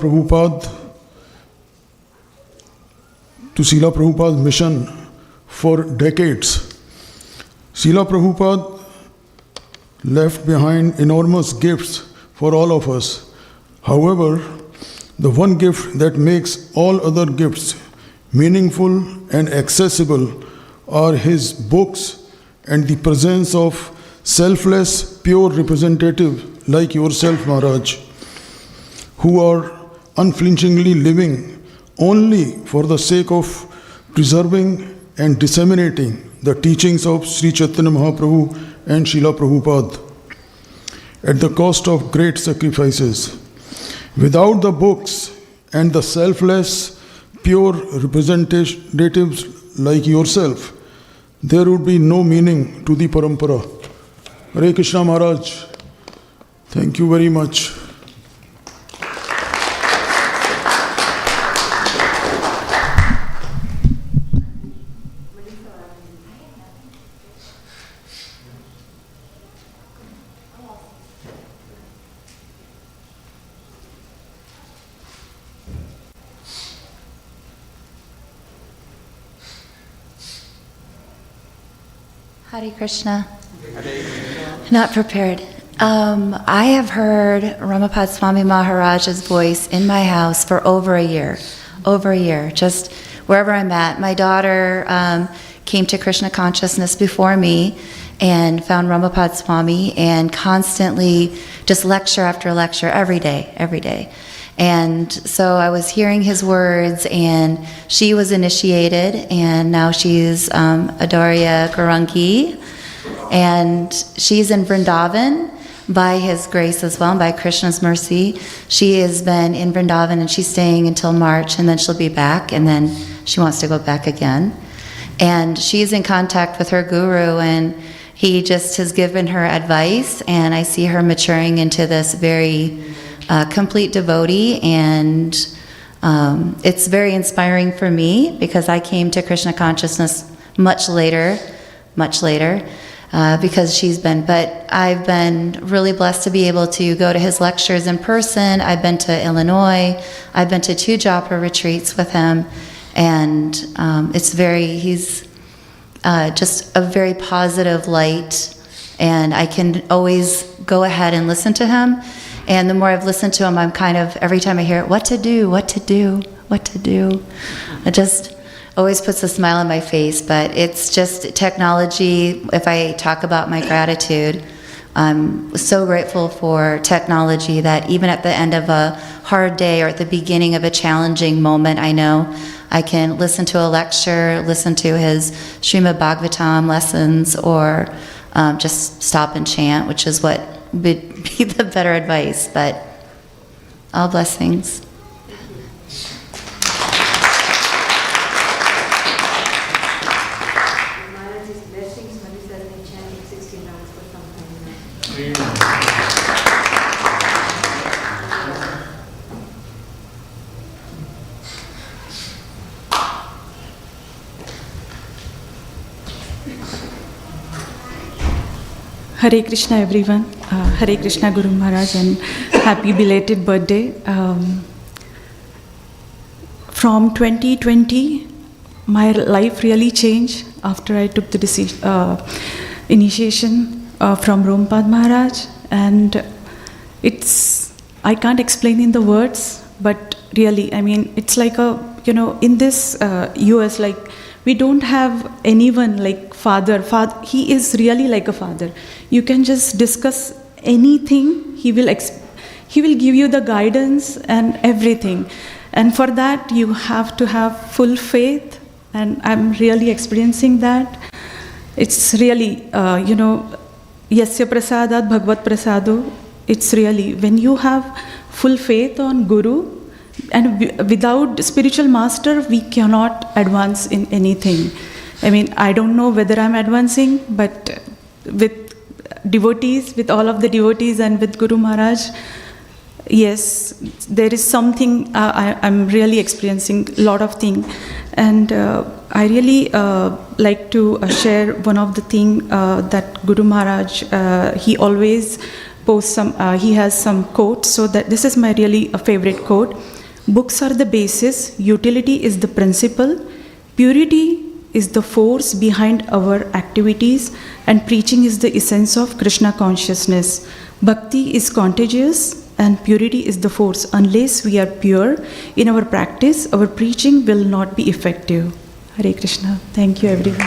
Prabhupada's mission for decades. Srila Prabhupada left behind enormous gifts for all of us. However, the one gift that makes all other gifts meaningful and accessible are his books and the presence of selfless, pure representatives like yourself, Maharaj, who are unflinchingly living only for the sake of preserving and disseminating the teachings of Sri Chaitanya Mahaprabhu and Srila Prabhupada at the cost of great sacrifices. Without the books and the selfless, pure representatives like yourself, there would be no meaning to the parampara. Hare Krishna Maharaj, thank you very much. Hare Krishna. Not prepared. I have heard Romapada Swami Maharaj's voice in my house for over a year, just wherever I'm at. My daughter came to Krishna consciousness before me and found Romapada Swami and constantly just lecture after lecture every day. And so I was hearing his words, and she was initiated, and now she's Adorya Garangi, and she's in Vrindavan by his grace as well, and by Krishna's mercy. She has been in Vrindavan, and she's staying until March, and then she'll be back, and then she wants to go back again. And she's in contact with her guru, and he just has given her advice, and I see her maturing into this very complete devotee, and it's very inspiring for me because I came to Krishna consciousness much later, because she's been, but I've been really blessed to be able to go to his lectures in person. I've been to Illinois, I've been to 2 Japa retreats with him, and he's just a very positive light, and I can always go ahead and listen to him. And the more I've listened to him, I'm kind of, every time I hear it, what to do. It just always puts a smile on my face, but it's just technology. If I talk about my gratitude, I'm so grateful for technology that even at the end of a hard day or at the beginning of a challenging moment, I know I can listen to a lecture, listen to his Srimad Bhagavatam lessons, or just stop and chant, which is what would be the better advice. But all blessings. Hare Krishna everyone, Hare Krishna Guru Maharaj, and happy belated birthday. From 2020, my life really changed after I took the initiation from Romapada Maharaj, and I can't explain in the words, but really, I mean, it's like in this US, like, we don't have anyone like father. He is really like a father. You can just discuss anything. He will give you the guidance and everything. And for that, you have to have full faith. And I'm really experiencing that. It's really, Yasya prasadat bhagavad prasado. It's really, when you have full faith on Guru, and without spiritual master, we cannot advance in anything. I mean, I don't know whether I'm advancing, but with devotees, with all of the devotees and with Guru Maharaj, yes, there is something, I'm really experiencing a lot of things. And I really like to share one of the things that Guru Maharaj, he always posts he has some quotes, so that this is my really favorite quote. Books are the basis, utility is the principle, purity is the force behind our activities, and preaching is the essence of Krishna consciousness. Bhakti is contagious and purity is the force. Unless we are pure in our practice, our preaching will not be effective. Hare Krishna. Thank you everyone.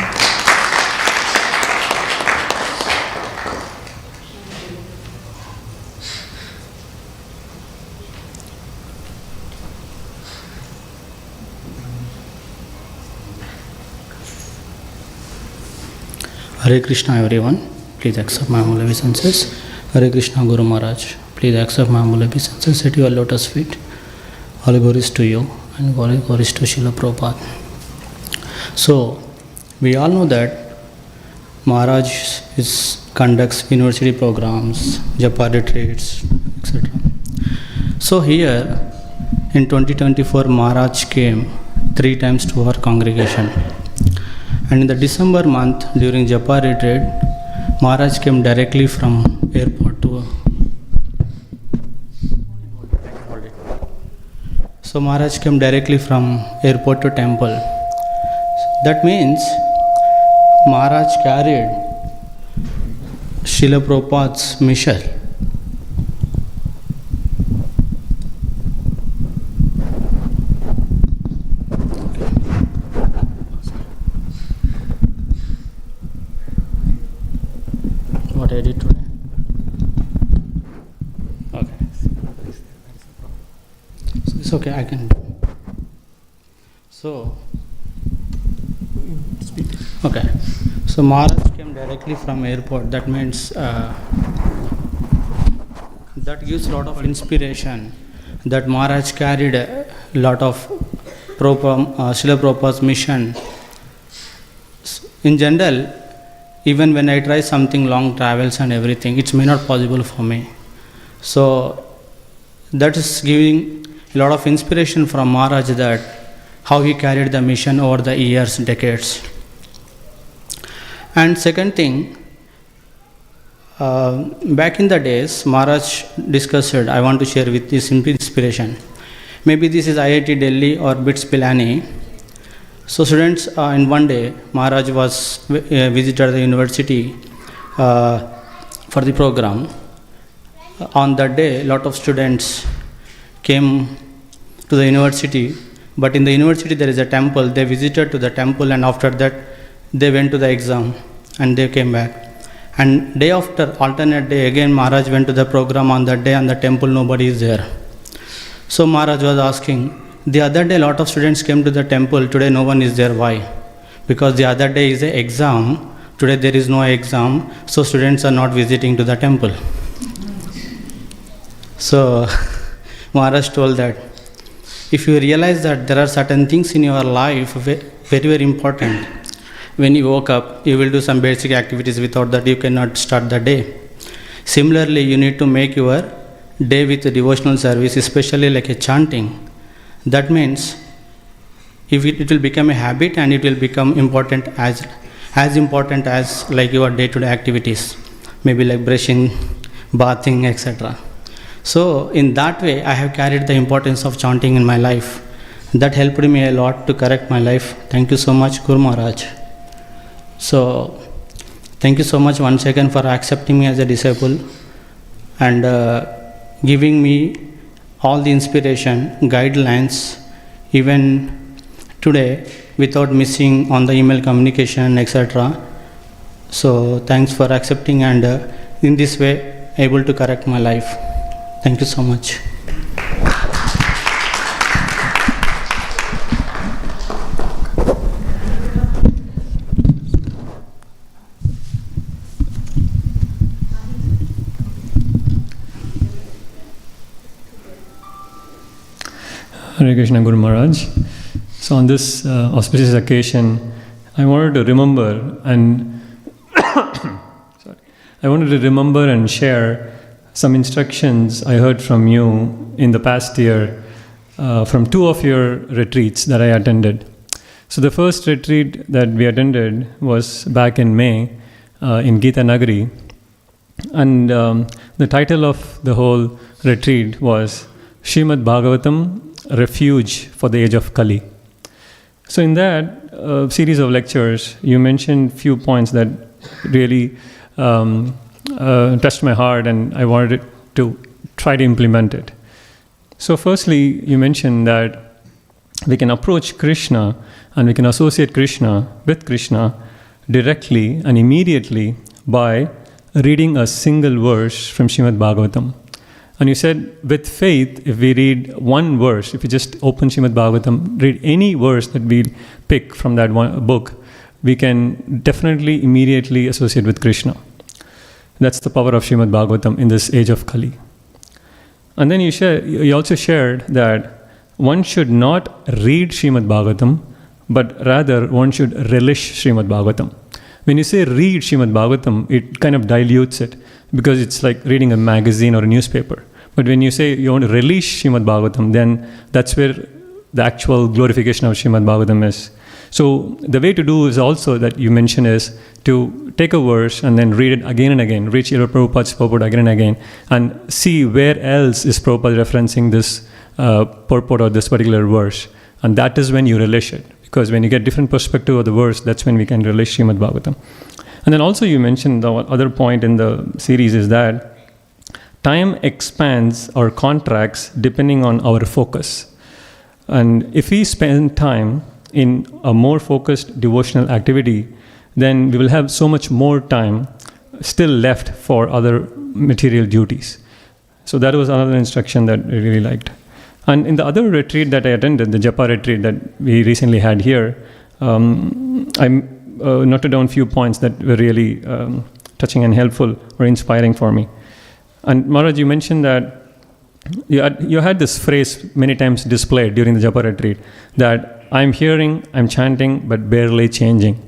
Hare Krishna everyone, please accept my humble obeisances. Hare Krishna Guru Maharaj, please accept my humble obeisances at your lotus feet. All glories to you and all glories to Srila Prabhupada. So, we all know that Maharaj conducts university programs, japa retreats, etc. So here, in 2024, Maharaj came 3 times to our congregation. And in the December month, during Japa retreat, Maharaj came directly from airport to. So Maharaj came directly from airport to temple. That means Maharaj carried Srila Prabhupada's mission. What I did today? Okay. It's okay, I can. So, okay. So Maharaj came directly from airport. That means that gives a lot of inspiration. That Maharaj carried a lot of Srila Prabhupada's mission. In general, even when I try something long travels and everything, it may not possible for me. So that is giving a lot of inspiration from Maharaj, that how he carried the mission over the years, decades. And second thing, back in the days, Maharaj discussed, I want to share with you simple inspiration. Maybe this is IIT Delhi or BITS Pilani. So students, in one day, Maharaj was visited the university for the program. On that day, a lot of students came to the university, but in the university there is a temple. They visited to the temple, and after that they went to the exam and they came back. And day after, alternate day, again Maharaj went to the program on that day and the temple, nobody is there. So Maharaj was asking, the other day a lot of students came to the temple, today no one is there, why? Because the other day is an exam, today there is no exam, so students are not visiting to the temple. So Maharaj told that, if you realize that there are certain things in your life very, very important, when you woke up, you will do some basic activities, without that you cannot start the day. Similarly, you need to make your day with a devotional service, especially like a chanting. That means if it will become a habit and it will become important as important as like your day-to-day activities, maybe like brushing, bathing, etc. So in that way, I have carried the importance of chanting in my life. That helped me a lot to correct my life. Thank you so much, Guru Maharaj. So thank you so much once again for accepting me as a disciple and giving me all the inspiration, guidelines, even today without missing on the email communication, etc. So thanks for accepting and in this way able to correct my life. Thank you so much. Hare Krishna Guru Maharaj. So on this auspicious occasion, I wanted to remember and share some instructions I heard from you in the past year from two of your retreats that I attended. So the first retreat that we attended was back in May in Gita Nagari, and the title of the whole retreat was Srimad Bhagavatam, Refuge for the Age of Kali. So in that series of lectures, you mentioned few points that really touched my heart, and I wanted to try to implement it. So firstly, you mentioned that we can approach Krishna and we can associate Krishna with Krishna directly and immediately by reading a single verse from Srimad Bhagavatam. And you said, with faith, if we read one verse, if we just open Srimad Bhagavatam, read any verse that we pick from that one book, we can definitely immediately associate with Krishna. That's the power of Srimad Bhagavatam in this age of Kali. And then you also shared that one should not read Srimad Bhagavatam, but rather one should relish Srimad Bhagavatam. When you say read Srimad Bhagavatam, it kind of dilutes it, because it's like reading a magazine or a newspaper. But when you say you want to relish Srimad Bhagavatam, then that's where the actual glorification of Srimad Bhagavatam is. So the way to do is also that you mention is to take a verse and then read it again and again, read Srila Prabhupada's purport again and again, and see where else is Prabhupada referencing this purport or this particular verse. And that is when you relish it. Because when you get different perspective of the verse, that's when we can relish Srimad Bhagavatam. And then also you mentioned the other point in the series is that time expands or contracts depending on our focus. And if we spend time in a more focused devotional activity, then we will have so much more time still left for other material duties. So that was another instruction that I really liked. And in the other retreat that I attended, the Japa retreat that we recently had here, I noted down a few points that were really touching and helpful or inspiring for me. And Maharaj, you mentioned that you had this phrase many times displayed during the Japa retreat, that I'm hearing, I'm chanting, but barely changing.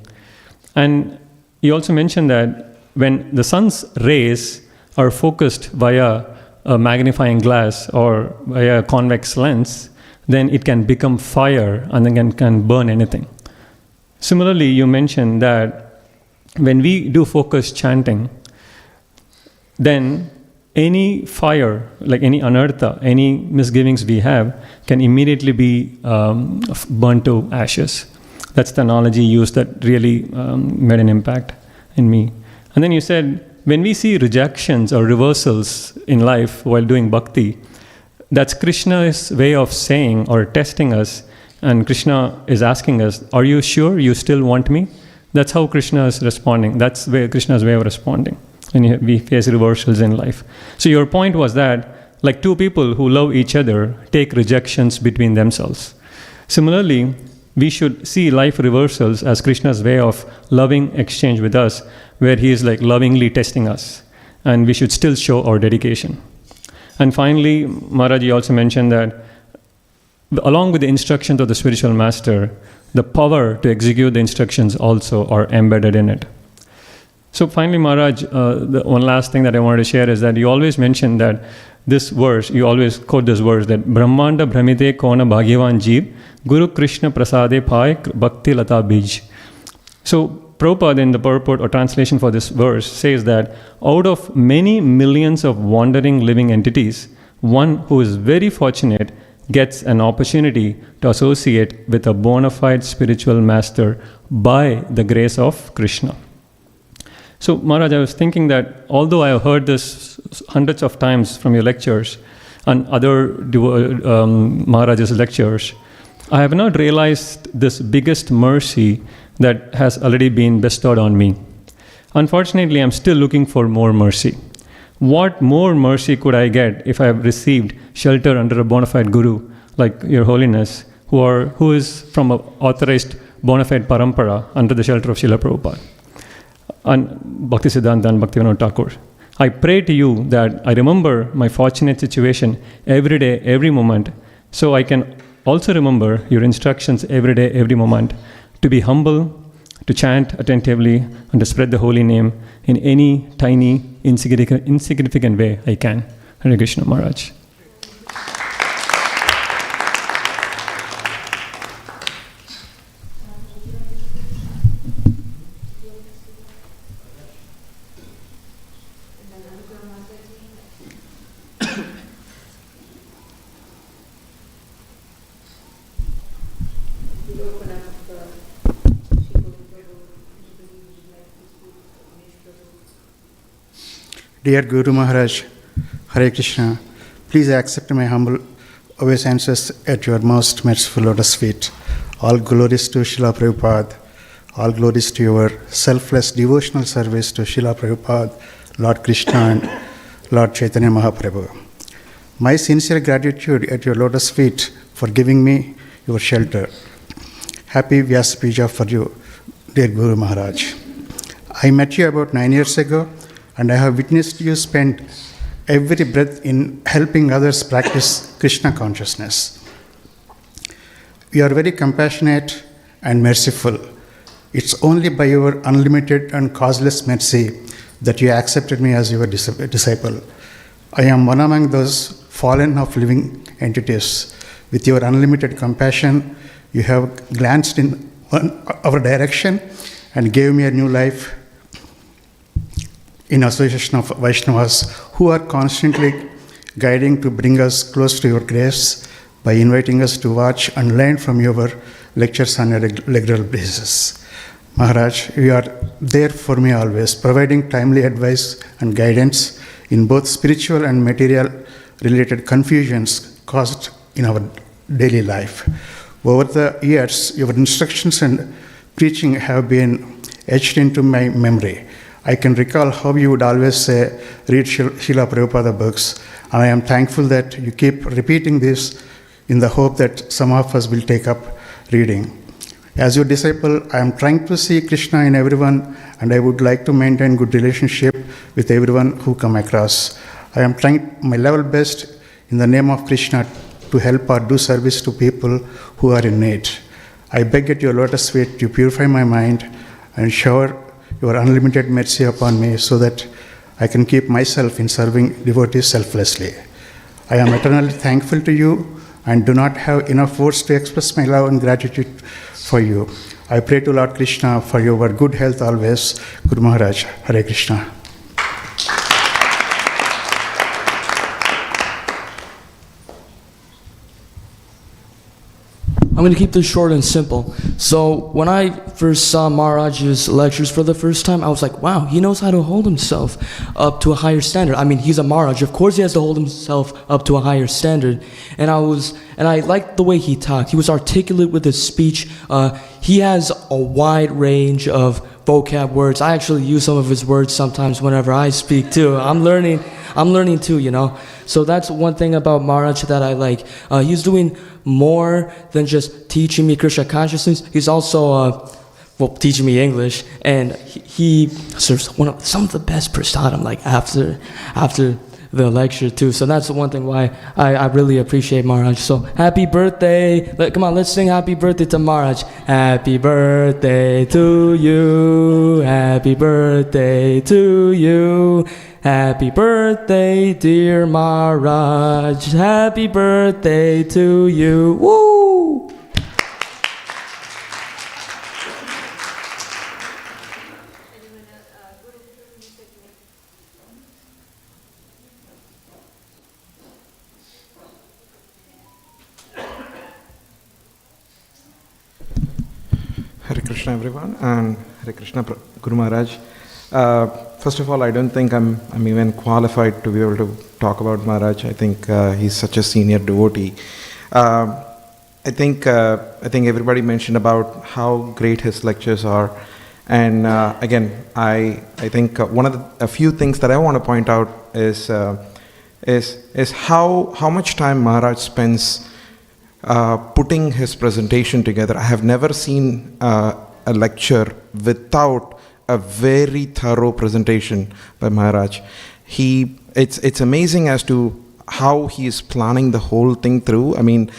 And you also mentioned that when the sun's rays are focused via a magnifying glass or via a convex lens, then it can become fire and then can burn anything. Similarly, you mentioned that when we do focused chanting, then any fire, like any anartha, any misgivings we have, can immediately be burnt to ashes. That's the analogy used that really made an impact in me. And then you said, when we see rejections or reversals in life while doing bhakti, that's Krishna's way of saying or testing us. And Krishna is asking us, are you sure you still want me? That's how Krishna is responding. That's where Krishna's way of responding when we face reversals in life. So your point was that, like two people who love each other take rejections between themselves. Similarly, we should see life reversals as Krishna's way of loving exchange with us, where he is like lovingly testing us, and we should still show our dedication. And finally, Maharaj also mentioned that along with the instructions of the spiritual master, the power to execute the instructions also are embedded in it. So finally, Maharaj, the one last thing that I wanted to share is that you always mention that this verse, you always quote this verse, that Brahmanda Brahmite Kona Bhagyavan Jeev, Guru Krishna Prasade Pai Bhakti Lata Bij. So Prabhupada, in the purport or translation for this verse, says that out of many millions of wandering living entities, one who is very fortunate gets an opportunity to associate with a bona fide spiritual master by the grace of Krishna. So Maharaj, I was thinking that although I have heard this hundreds of times from your lectures and other Maharaj's lectures, I have not realized this biggest mercy that has already been bestowed on me. Unfortunately, I'm still looking for more mercy. What more mercy could I get if I have received shelter under a bona fide guru like Your Holiness, who is from an authorized bona fide parampara under the shelter of Srila Prabhupada and Bhaktisiddhanta and Bhaktivinoda Thakur? I pray to you that I remember my fortunate situation every day, every moment, so I can also remember your instructions every day, every moment, to be humble, to chant attentively, and to spread the holy name in any tiny, insignificant way I can. Hare Krishna, Maharaj. Dear Guru Maharaj, Hare Krishna, please accept my humble obeisances at your most merciful lotus feet. All glories to Srila Prabhupada, all glories to your selfless devotional service to Srila Prabhupada, Lord Krishna and Lord Chaitanya Mahaprabhu. My sincere gratitude at your lotus feet for giving me your shelter. Happy Vyasa Puja for you, dear Guru Maharaj. I met you about 9 years ago, and I have witnessed you spend every breath in helping others practice Krishna consciousness. You are very compassionate and merciful. It's only by your unlimited and causeless mercy that you accepted me as your disciple. I am one among those fallen of living entities. With your unlimited compassion, you have glanced in our direction and gave me a new life in association of Vaishnavas who are constantly guiding to bring us close to your grace by inviting us to watch and learn from your lectures on a regular basis. Maharaj, you are there for me always, providing timely advice and guidance in both spiritual and material related confusions caused in our daily life. Over the years, your instructions and preaching have been etched into my memory. I can recall how you would always say, read Srila Prabhupada books, and I am thankful that you keep repeating this in the hope that some of us will take up reading. As your disciple, I am trying to see Krishna in everyone, and I would like to maintain good relationship with everyone who come across. I am trying my level best in the name of Krishna to help or do service to people who are in need. I beg at your lotus feet to purify my mind and shower your unlimited mercy upon me so that I can keep myself in serving devotees selflessly. I am eternally thankful to you and do not have enough words to express my love and gratitude for you. I pray to Lord Krishna for your good health always. Guru Maharaj, Hare Krishna. I'm going to keep this short and simple. So when I first saw Maharaj's lectures for the first time, I was like, wow, he knows how to hold himself up to a higher standard. I mean, he's a Maharaj. Of course he has to hold himself up to a higher standard. And I was and I liked the way he talked. He was articulate with his speech. He has a wide range of vocab words. I actually use some of his words sometimes whenever I speak too. I'm learning too, you know. So that's one thing about Maharaj that I like. He's doing more than just teaching me Krishna consciousness. He's also teaching me English, and he serves some of the best prasadam like after the lecture too. So that's the one thing why I really appreciate Maharaj. So happy birthday. Come on, let's sing happy birthday to Maharaj. Happy birthday to you. Happy birthday to you. Happy birthday, dear Maharaj. Happy birthday to you. Woo! Hare Krishna, everyone, and Hare Krishna, Guru Maharaj. First of all, I don't think I'm even qualified to be able to talk about Maharaj. I think he's such a senior devotee. I think everybody mentioned about how great his lectures are, and again, I think a few things that I want to point out is how much time Maharaj spends putting his presentation together. I have never seen a lecture without a very thorough presentation by Maharaj. It's amazing as to how he is planning the whole thing through. I mean,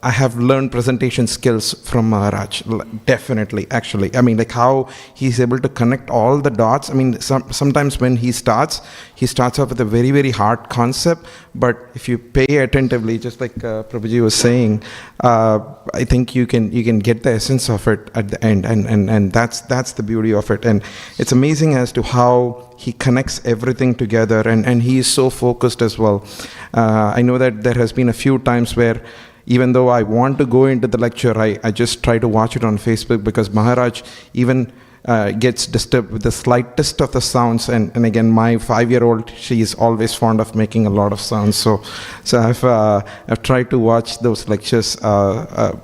I have learned presentation skills from Maharaj, definitely, actually. I mean, like how he's able to connect all the dots. I mean, sometimes when he starts off with a very, very hard concept, but if you pay attentively, just like Prabhuji was saying, I think you can get the essence of it at the end, and that's the beauty of it. And it's amazing as to how he connects everything together, and he is so focused as well. I know that there has been a few times where even though I want to go into the lecture, I just try to watch it on Facebook, because Maharaj even gets disturbed with the slightest of the sounds. And again, my 5-year-old, she is always fond of making a lot of sounds. So I've tried to watch those lectures a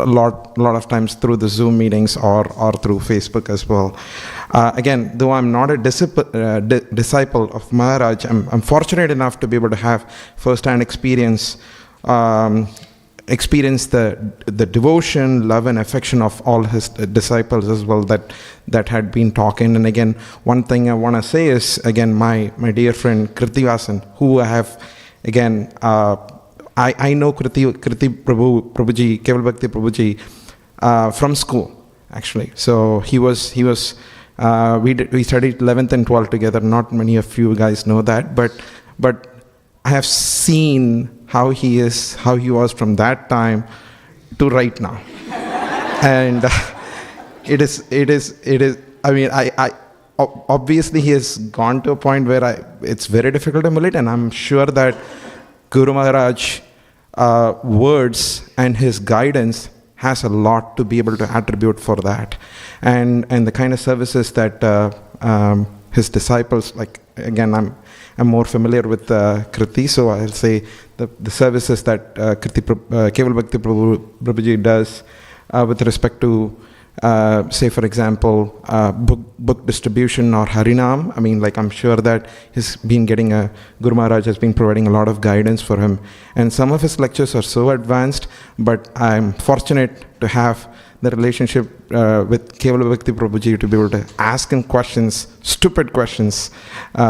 lot of times through the Zoom meetings or through Facebook as well. Again, though I'm not a disciple of Maharaj, I'm fortunate enough to be able to have first-hand experience the devotion, love, and affection of all his disciples as well that had been talking. And again, one thing I want to say is, again, my dear friend Vyasa, who I have, again, I know Kriti Prabhuji, Keval Bhakti Prabhuji from school, actually. So he was we studied 11th and 12th together. Not many of you guys know that, but I have seen how he was from that time to right now. And it is, I mean, I obviously he has gone to a point where it's very difficult to emulate, and I'm sure that Guru Maharaj words and his guidance has a lot to be able to attribute for that. And the kind of services that his disciples, like, again, I'm more familiar with Kriti, so I'll say the services that Keval Bhakti Prabhuji does with respect to, say for example, book distribution or Harinam. I mean, like, I'm sure that he's been getting Guru Maharaj has been providing a lot of guidance for him. And some of his lectures are so advanced, but I'm fortunate to have the relationship with Keval Bhakti Prabhuji to be able to ask him questions, stupid questions,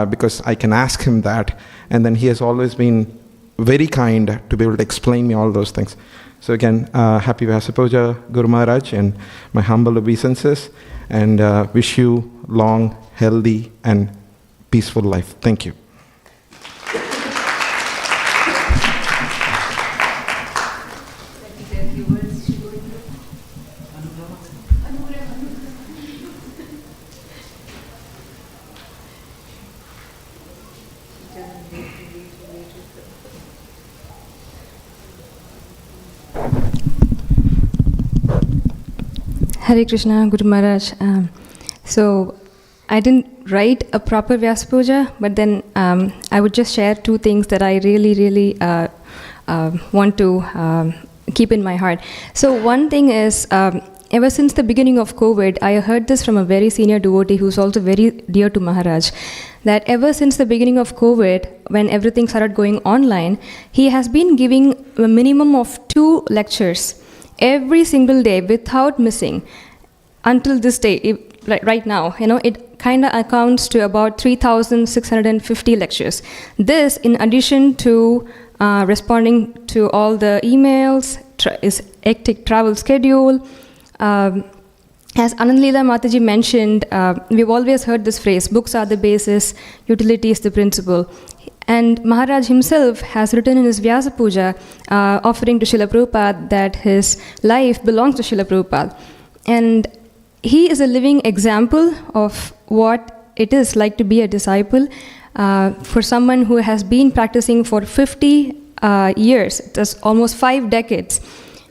because I can ask him that. And then he has always been very kind to be able to explain me all those things. So again, happy Vyasa Puja, Guru Maharaj, and my humble obeisances, and wish you long, healthy, and peaceful life. Thank you. Hare Krishna, Guru Maharaj. So I didn't write a proper Vyasa Puja, but then I would just share two things that I really want to keep in my heart. So one thing is, ever since the beginning of COVID, I heard this from a very senior devotee who's also very dear to Maharaj, that ever since the beginning of COVID, when everything started going online, he has been giving a minimum of 2 lectures every single day without missing. Until this day, right now, it kind of accounts to about 3,650 lectures. This, in addition to responding to all the emails, his hectic travel schedule. As Anandleela Mataji mentioned, we've always heard this phrase, books are the basis, utility is the principle. And Maharaj himself has written in his Vyasa Puja, offering to Srila Prabhupada that his life belongs to Srila Prabhupada. And he is a living example of what it is like to be a disciple for someone who has been practicing for 50 years. That's almost 5 decades.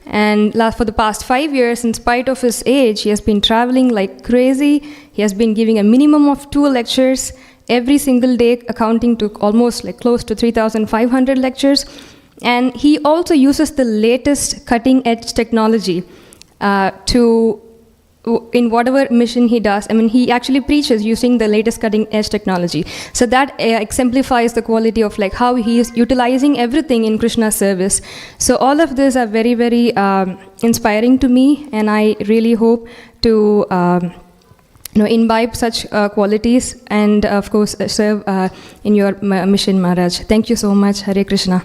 And for the past 5 years, in spite of his age, he has been traveling like crazy. He has been giving a minimum of 2 lectures every single day, accounting to almost close to 3,500 lectures. And he also uses the latest cutting-edge technology in whatever mission he does. I mean, he actually preaches using the latest cutting-edge technology. So that exemplifies the quality of how he is utilizing everything in Krishna's service. So all of these are very, very inspiring to me, and I really hope to imbibe such qualities and, of course, serve in your mission, Maharaj. Thank you so much. Hare Krishna.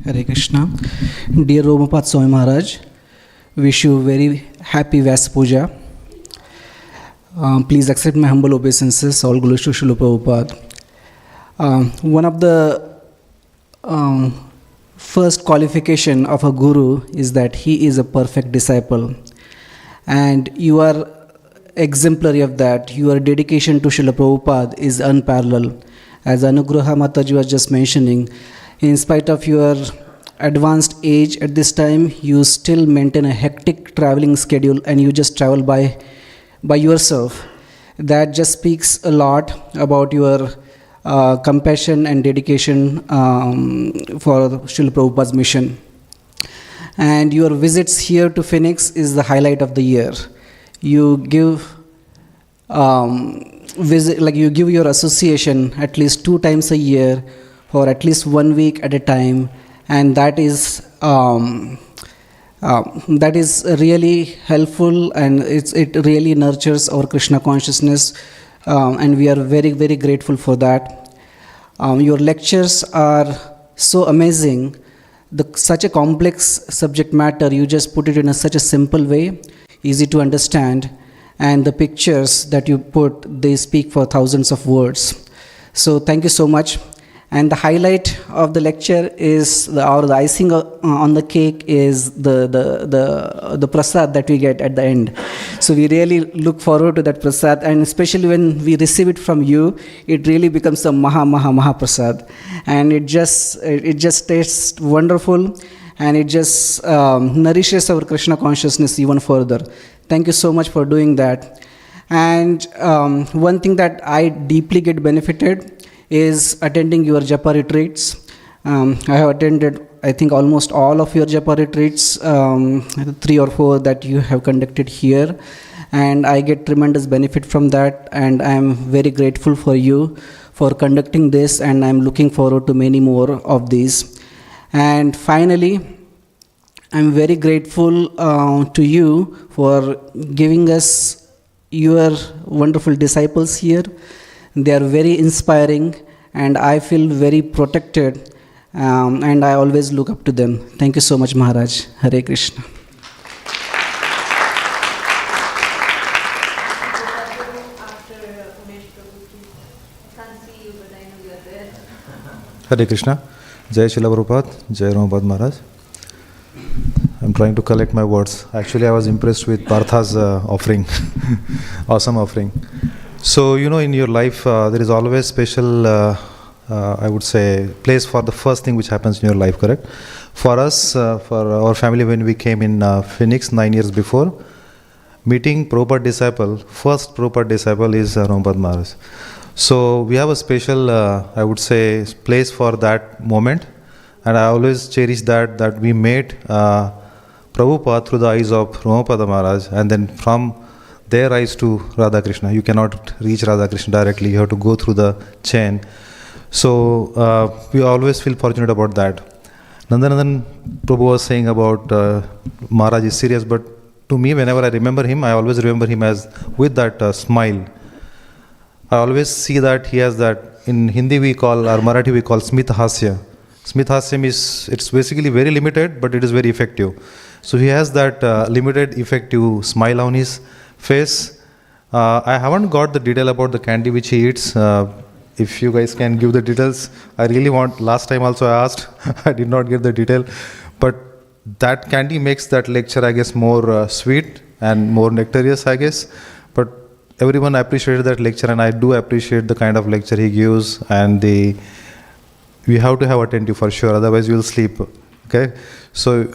Hare Krishna. Dear Romapada Swami Maharaj, wish you very happy Vyasa Puja. Please accept my humble obeisances. All glories to Srila Prabhupada. One of the first qualification of a guru is that he is a perfect disciple. And you are exemplary of that. Your dedication to Srila Prabhupada is unparalleled. As Anugraha Mataji was just mentioning, in spite of your advanced age at this time, you still maintain a hectic traveling schedule and you just travel by yourself. That just speaks a lot about your compassion and dedication for Srila Prabhupada's mission. And your visits here to Phoenix is the highlight of the year. You give you give your association at least 2 times a year for at least 1 week at a time, and that is really helpful, and it really nurtures our Krishna consciousness, and we are very, very grateful for that. Your lectures are so amazing. Such a complex subject matter, you just put it in such a simple way, easy to understand, and the pictures that you put, they speak for thousands of words. So thank you so much. And the highlight of the lecture is, or the icing on the cake is the prasad that we get at the end. So we really look forward to that prasad, and especially when we receive it from you, it really becomes a maha prasad, and it just tastes wonderful, and it just nourishes our Krishna consciousness even further. Thank you so much for doing that. And one thing that I deeply get benefited is attending your japa retreats. I have attended, I think, almost all of your japa retreats, 3 or 4 that you have conducted here, and I get tremendous benefit from that, and I am very grateful for you for conducting this, and I am looking forward to many more of these. And finally, I am very grateful to you for giving us your wonderful disciples here. They are very inspiring, and I feel very protected, and I always look up to them. Thank you so much, Maharaj. Hare Krishna. Hare Krishna. Jai Srila Prabhupada. Jai Romapada Maharaj. I'm trying to collect my words. Actually, I was impressed with Partha's offering. Awesome offering. So, in your life, there is always special, I would say, place for the first thing which happens in your life, correct? For us, for our family, when we came in Phoenix 9 years before, meeting Prabhupada disciple, first Prabhupada disciple is Romapada Maharaj. So we have a special, I would say, place for that moment, and I always cherish that we met Prabhupada through the eyes of Romapada Maharaj, and then from their eyes to Radha Krishna. You cannot reach Radha Krishna directly, you have to go through the chain. So we always feel fortunate about that. Nandanandan Prabhu was saying about Maharaj is serious, but to me, whenever I remember him, I always remember him as with that smile. I always see that he has that, in Hindi we call, or Marathi we call Smita Hasya. Smita Hasyam is, it's basically very limited, but it is very effective. So he has that limited effective smile on his face. I haven't got the detail about the candy which he eats. If you guys can give the details, I really want. Last time also I asked, I did not get the detail. But that candy makes that lecture, I guess, more sweet and more nectarious, I guess. But everyone appreciated that lecture, and I do appreciate the kind of lecture he gives. And we have to have attentive for sure, otherwise you will sleep. Okay, so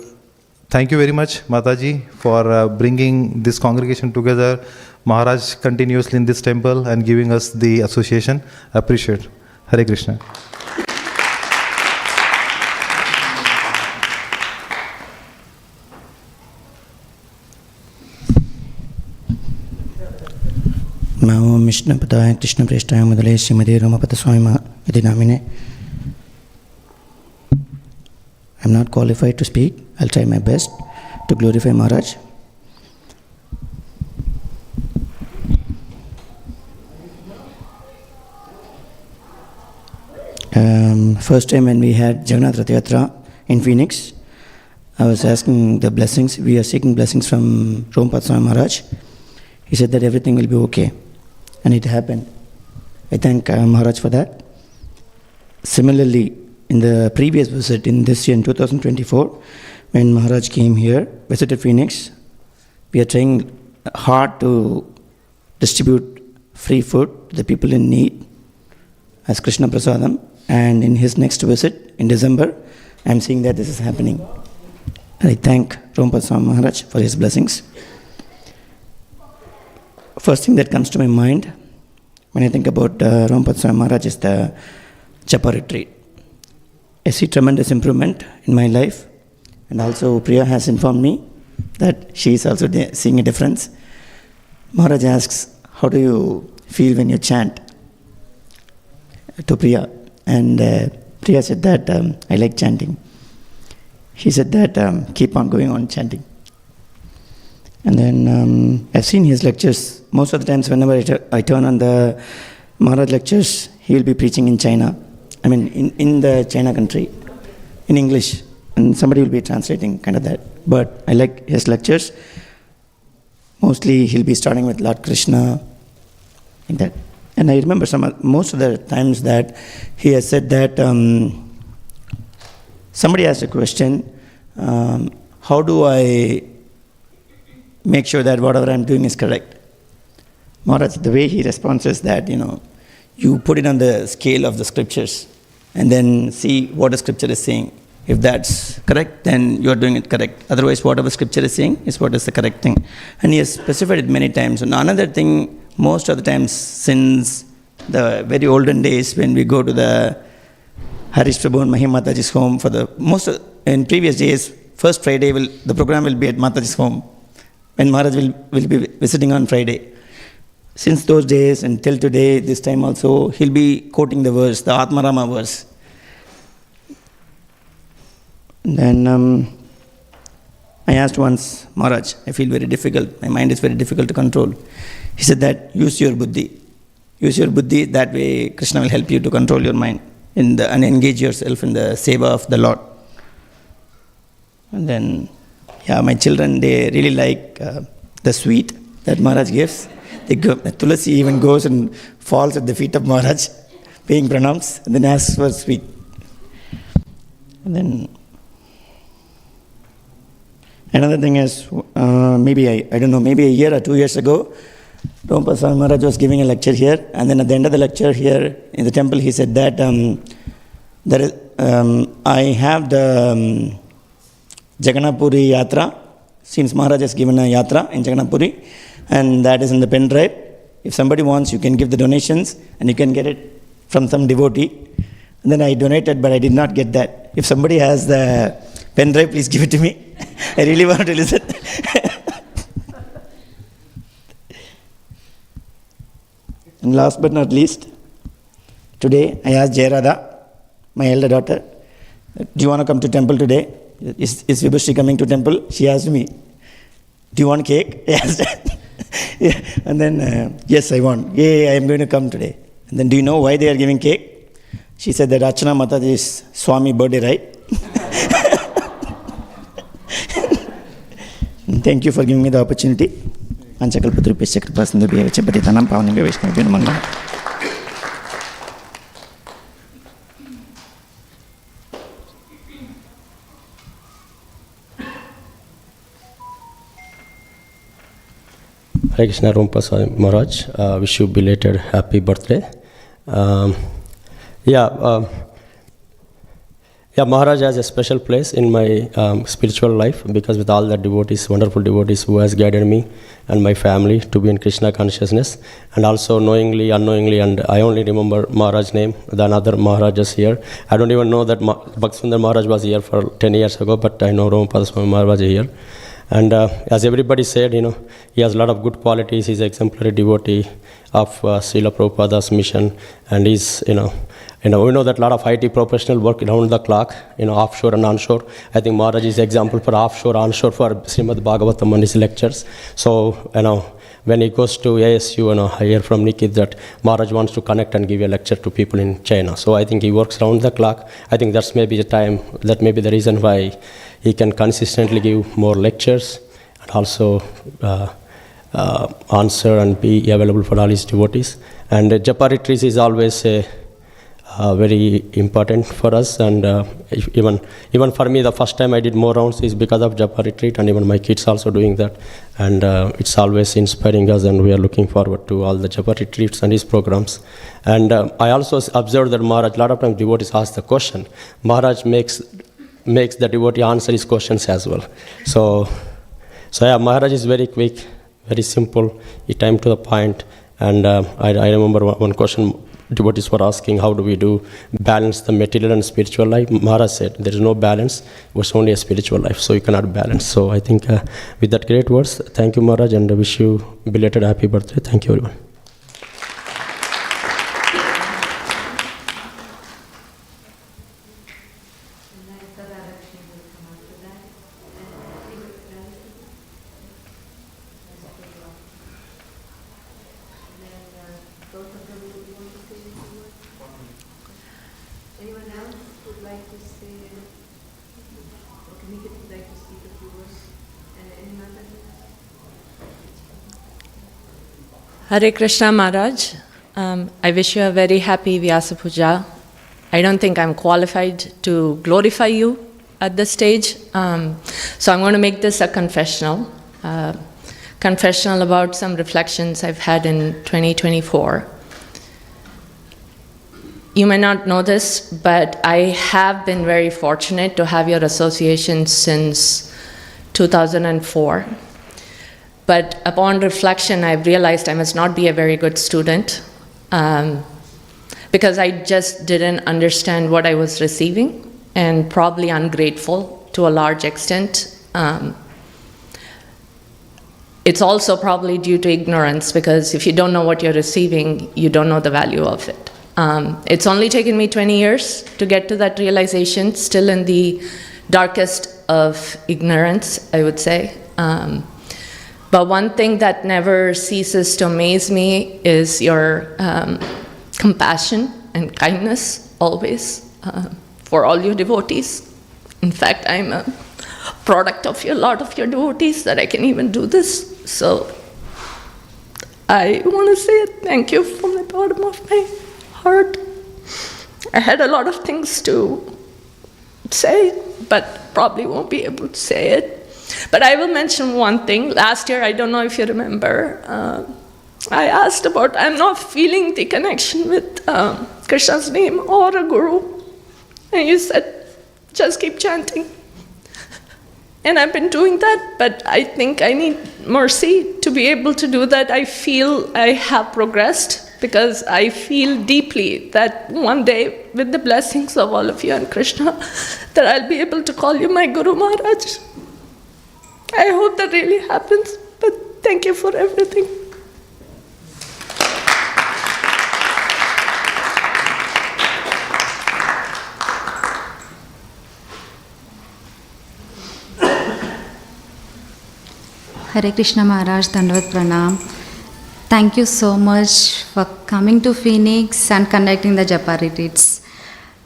thank you very much, Mataji, for bringing this congregation together. Maharaj continuously in this temple and giving us the association. Appreciate. Hare Krishna. Namo Vishnu Padaya Krishna Prestaya Mudale Srimade Romapada Swami Iti Namine. I'm not qualified to speak. I'll try my best to glorify Maharaj. First time when we had Jagannath Rath Yatra in Phoenix, I was asking the blessings. We are seeking blessings from Romapada Swami Maharaj. He said that everything will be okay. And it happened. I thank Maharaj for that. Similarly, in the previous visit in this year, in 2024, when Maharaj came here, visited Phoenix, we are trying hard to distribute free food to the people in need as Krishna Prasadam. And in his next visit in December, I am seeing that this is happening. And I thank Romapada Swami Maharaj for his blessings. First thing that comes to my mind when I think about Romapada Swami Maharaj is the Japa retreat. I see tremendous improvement in my life, and also Priya has informed me that she is also seeing a difference. Maharaj asks, how do you feel when you chant? To Priya. And Priya said that, I like chanting. She said that, keep on going on chanting. And then I've seen his lectures. Most of the times whenever I turn on the Maharaj lectures, he will be preaching in China. I mean, in the China country, in English. And somebody will be translating, kind of that. But I like his lectures. Mostly he'll be starting with Lord Krishna, like that. And I remember most of the times that he has said that somebody asked a question, how do I make sure that whatever I'm doing is correct? Maharaj, the way he responds is that, you put it on the scale of the scriptures and then see what the scripture is saying. If that's correct, then you're doing it correct. Otherwise, whatever scripture is saying is what is the correct thing. And he has specified it many times. And another thing, most of the times since the very olden days when we go to the Harish Prabhu and Mahim Mataji's home in previous days, first Friday the program will be at Mataji's home when Maharaj will be visiting on Friday. Since those days until today, this time also, he'll be quoting the verse, the Atmarama verse. Then I asked once, Maharaj, I feel very difficult, my mind is very difficult to control. He said that, use your buddhi. Use your buddhi, that way Krishna will help you to control your mind and engage yourself in the seva of the Lord. And then, my children, they really like the sweet that Maharaj gives. Tulasi even goes and falls at the feet of Maharaj, paying pranams, and then asks for sweet. And then another thing is, maybe a year or 2 years ago, Romapada Swami Maharaj was giving a lecture here, and then at the end of the lecture here in the temple, he said that I have the Jagannath Puri Yatra, Since Maharaj has given a yatra in Jagannath-puri, and that is in the pen drive. If somebody wants, you can give the donations, and you can get it from some devotee. And then I donated, but I did not get that. If somebody has the pen drive, please give it to me. I really want to listen. And last but not least, today I asked Jayarada, my elder daughter, do you want to come to temple today? Is Vibhushri coming to temple? She asked me, do you want cake? Yes. Yeah. And then, yes, I want. Yeah, I am going to come today. And then, do you know why they are giving cake? She said that Archana Mataji's Swami birthday, right? Thank you for giving me the opportunity. Panchakalpatrupesya kripasindhu bhavacha patitanam pavanebhyo vaishnavabhyo namo namaha. Hare Krishna, Romapada Maharaj. Wish you belated happy birthday. Maharaj has a special place in my spiritual life, because with all the devotees, wonderful devotees who has guided me and my family to be in Krishna consciousness, and also knowingly, unknowingly, and I only remember Maharaj's name, the another Maharajas here. I don't even know that Bhaktivinoda Maharaj was here for 10 years ago, but I know Romapada Swami Maharaj is here. And as everybody said, he has a lot of good qualities. He's an exemplary devotee of Srila Prabhupada's mission, and he's, we know that a lot of IT professionals work around the clock, offshore and onshore. I think Maharaj is example for offshore, onshore for Srimad Bhagavatam and his lectures. So, when he goes to ASU, I hear from Nikit that Maharaj wants to connect and give a lecture to people in China. So I think he works around the clock. I think that's maybe the time, that may be the reason why he can consistently give more lectures and also answer and be available for all his devotees. And Japa retreats is always very important for us, and even for me, the first time I did more rounds is because of Japa retreat, and even my kids also doing that, and it's always inspiring us, and we are looking forward to all the Japa retreats and his programs. And I also observed that Maharaj, a lot of times devotees ask the question, Maharaj makes the devotee answer his questions as well. So Maharaj is very quick, very simple, he came to the point, and I remember one question devotees were asking, how do we balance the material and spiritual life? Maharaj said, there is no balance, it was only a spiritual life, so you cannot balance. So I think with that great words, thank you Maharaj, and I wish you belated happy birthday. Thank you everyone. Hare Krishna Maharaj, I wish you a very happy Vyasa Puja. I don't think I'm qualified to glorify you at this stage, so I'm going to make this a confessional about some reflections I've had in 2024. You may not know this, but I have been very fortunate to have your association since 2004. But upon reflection, I've realized I must not be a very good student because I just didn't understand what I was receiving, and probably ungrateful to a large extent. It's also probably due to ignorance, because if you don't know what you're receiving, you don't know the value of it. It's only taken me 20 years to get to that realization, still in the darkest of ignorance, I would say. But one thing that never ceases to amaze me is your compassion and kindness, always, for all your devotees. In fact, I'm a product of a lot of your devotees that I can even do this. So I want to say thank you from the bottom of my heart. I had a lot of things to say, but probably won't be able to say it. But I will mention one thing. Last year, I don't know if you remember, I asked about, I'm not feeling the connection with Krishna's name or a guru. And you said, just keep chanting. And I've been doing that, but I think I need mercy to be able to do that. I feel I have progressed because I feel deeply that one day, with the blessings of all of you and Krishna, that I'll be able to call you my Guru Maharaj. I hope that really happens, but thank you for everything. Hare Krishna Maharaj, Dandavat Pranam. Thank you so much for coming to Phoenix and conducting the Japa retreats.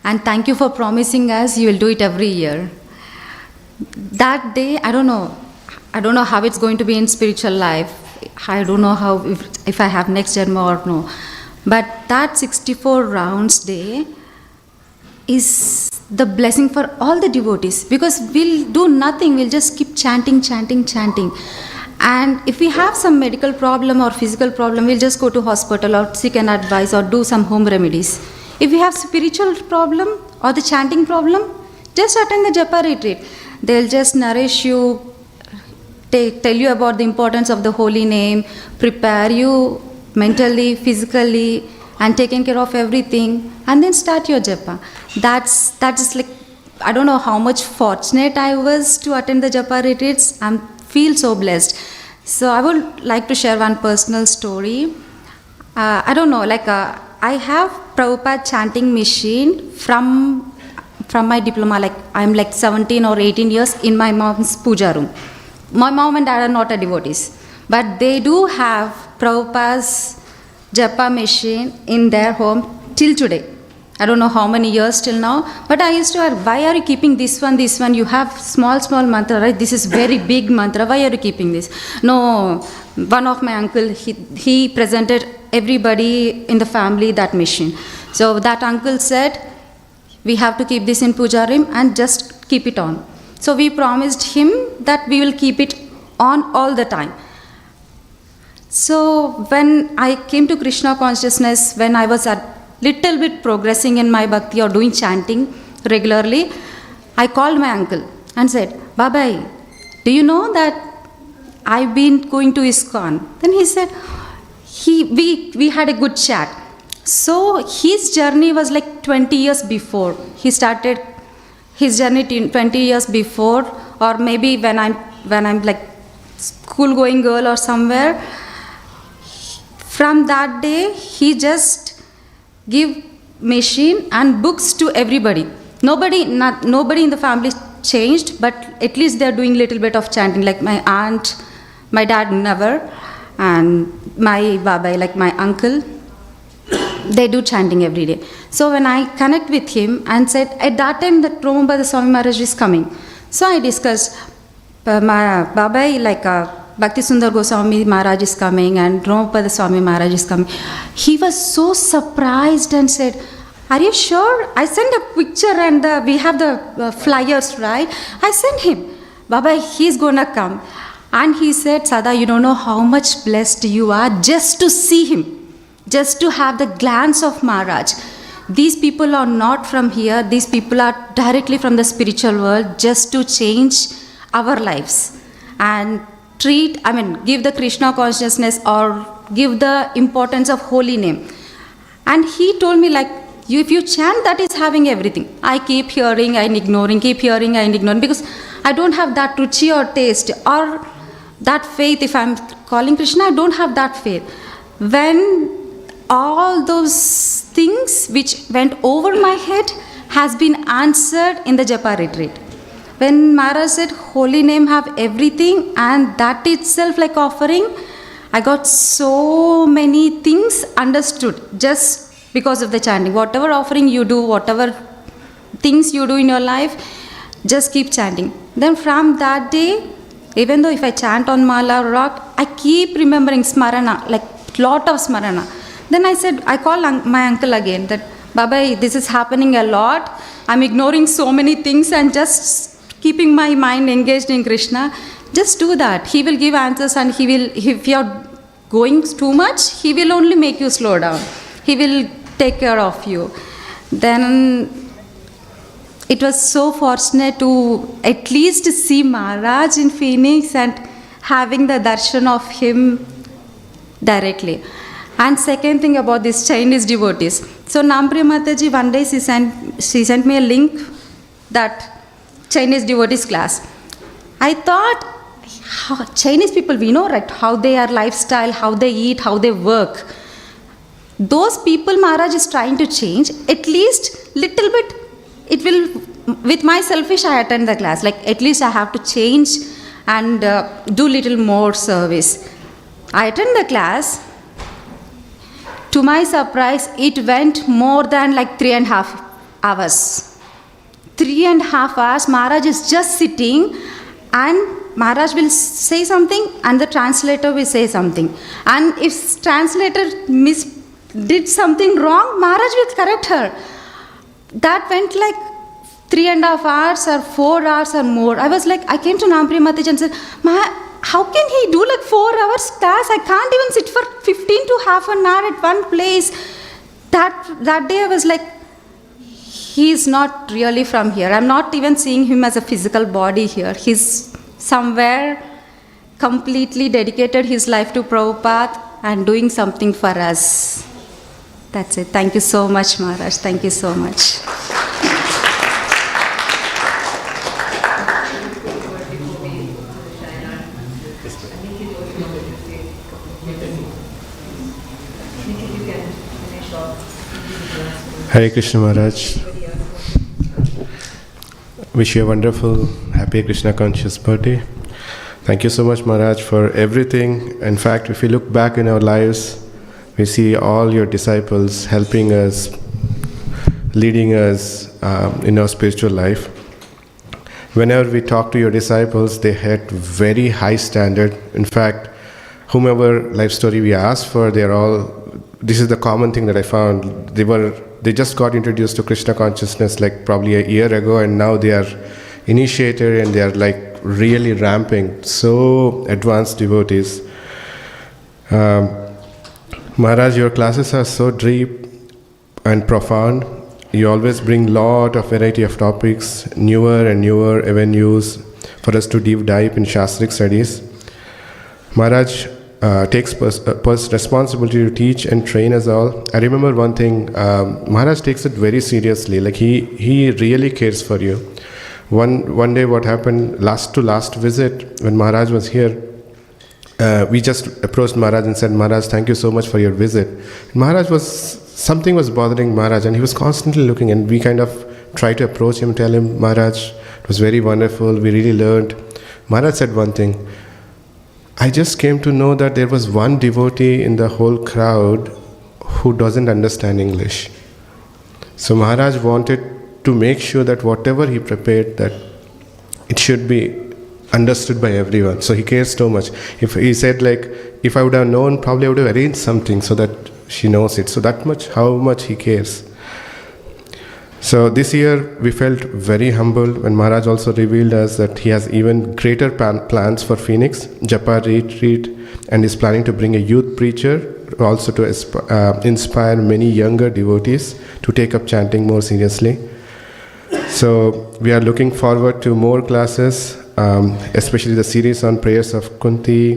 And thank you for promising us you will do it every year. That day, I don't know how it's going to be in spiritual life. I don't know how if I have next janma or no. But that 64 rounds day is the blessing for all the devotees, because we'll do nothing, we'll just keep chanting. And if we have some medical problem or physical problem, we'll just go to hospital or seek an advice or do some home remedies. If we have spiritual problem or the chanting problem, just attend the Japa retreat. They'll just nourish you, tell you about the importance of the holy name, prepare you mentally, physically, and taking care of everything, and then start your Japa. That's like, I don't know how much fortunate I was to attend the Japa retreats. I feel so blessed. So I would like to share one personal story. I don't know, I have Prabhupada chanting machine from my diploma, I'm 17 or 18 years in my mom's puja room. My mom and dad are not a devotees, but they do have Prabhupada's Japa machine in their home till today. I don't know how many years till now, but I used to ask, why are you keeping this one? You have small mantra, right? This is very big mantra, why are you keeping this? No, one of my uncle, he presented everybody in the family that machine. So that uncle said, we have to keep this in puja room and just keep it on. So we promised him that we will keep it on all the time. So when I came to Krishna consciousness, when I was a little bit progressing in my bhakti or doing chanting regularly, I called my uncle and said, Babai, do you know that I've been going to ISKCON? Then he said, we had a good chat. So his journey was 20 years before. He started his journey 20 years before, or maybe when I'm school going girl or somewhere. From that day, he just give machine and books to everybody. Nobody in the family changed, but at least they're doing little bit of chanting. Like my aunt, my dad never, and my baba, my uncle, they do chanting every day. So when I connect with him and said, at that time that Romapada Swami Maharaj is coming. So I discussed, my baba, Bhakti Sundar Goswami Maharaj is coming and Romapada Swami Maharaj is coming. He was so surprised and said, are you sure? I sent a picture and we have the flyers, right? I sent him. Baba, he's gonna come. And he said, Sada, you don't know how much blessed you are just to see him, just to have the glance of Maharaj. These people are not from here. These people are directly from the spiritual world just to change our lives. And give the Krishna consciousness or give the importance of holy name. And he told me if you chant, that is having everything. I keep hearing and ignoring, because I don't have that ruchi or taste or that faith. If I'm calling Krishna, I don't have that faith. When all those things which went over my head has been answered in the Japa retreat. When Maharaj said, holy name have everything, and that itself offering, I got so many things understood just because of the chanting. Whatever offering you do, whatever things you do in your life, just keep chanting. Then from that day, even though if I chant on Mala or rock, I keep remembering Smarana, lot of Smarana. Then I called my uncle again that, Baba, this is happening a lot. I'm ignoring so many things and just keeping my mind engaged in Krishna. Just do that. He will give answers, and he will, if you're going too much, he will only make you slow down. He will take care of you. Then it was so fortunate to at least see Maharaj in Phoenix and having the darshan of him directly. And second thing about these Chinese devotees. So Nampriya Mataji, one day she sent me a link, that Chinese devotees class. I thought, Chinese people, we know, right, how they are lifestyle, how they eat, how they work. Those people Maharaj is trying to change, at least little bit, it will, with my selfish, I attend the class, like at least I have to change and do little more service. I attend the class. To my surprise, it went more than like 3.5 hours. 3.5 hours, Maharaj is just sitting and Maharaj will say something and the translator will say something. And if translator did something wrong, Maharaj will correct her. That went like 3.5 hours or 4 hours or more. I was like, I came to Nampriya Mataji and said, how can he do like 4 hours class? I can't even sit for 15 to half an hour at one place. That day I was like, he is not really from here. I'm not even seeing him as a physical body here. He's somewhere completely dedicated his life to Prabhupada and doing something for us. That's it. Thank you so much, Maharaj. Thank you so much. Hare Krishna Maharaj. Wish you a wonderful, happy Krishna conscious birthday. Thank you so much, Maharaj, for everything. In fact, if we look back in our lives, we see all your disciples helping us, leading us in our spiritual life. Whenever we talk to your disciples, they had very high standard. In fact, whomever life story we asked for, this is the common thing that I found. They just got introduced to Krishna consciousness like probably a year ago, and now they are initiated and they are like really ramping. So advanced devotees. Maharaj, your classes are so deep and profound. You always bring lot of variety of topics, newer and newer avenues for us to deep dive in Shastric studies. Maharaj takes responsibility to teach and train us all. I remember one thing, Maharaj takes it very seriously, like he really cares for you. One day what happened, last visit, when Maharaj was here, we just approached Maharaj and said, Maharaj, thank you so much for your visit. Something was bothering Maharaj and he was constantly looking, and we kind of tried to approach him, tell him, Maharaj, it was very wonderful, we really learned. Maharaj said one thing, I just came to know that there was one devotee in the whole crowd who doesn't understand English. So Maharaj wanted to make sure that whatever he prepared, that it should be understood by everyone. So he cares so much. If he said like, if I would have known, probably I would have arranged something so that she knows it. So that much, how much he cares. So this year we felt very humbled when Maharaj also revealed us that he has even greater plans for Phoenix, Japa retreat, and is planning to bring a youth preacher also to inspire many younger devotees to take up chanting more seriously. So we are looking forward to more classes, especially the series on prayers of Kunti,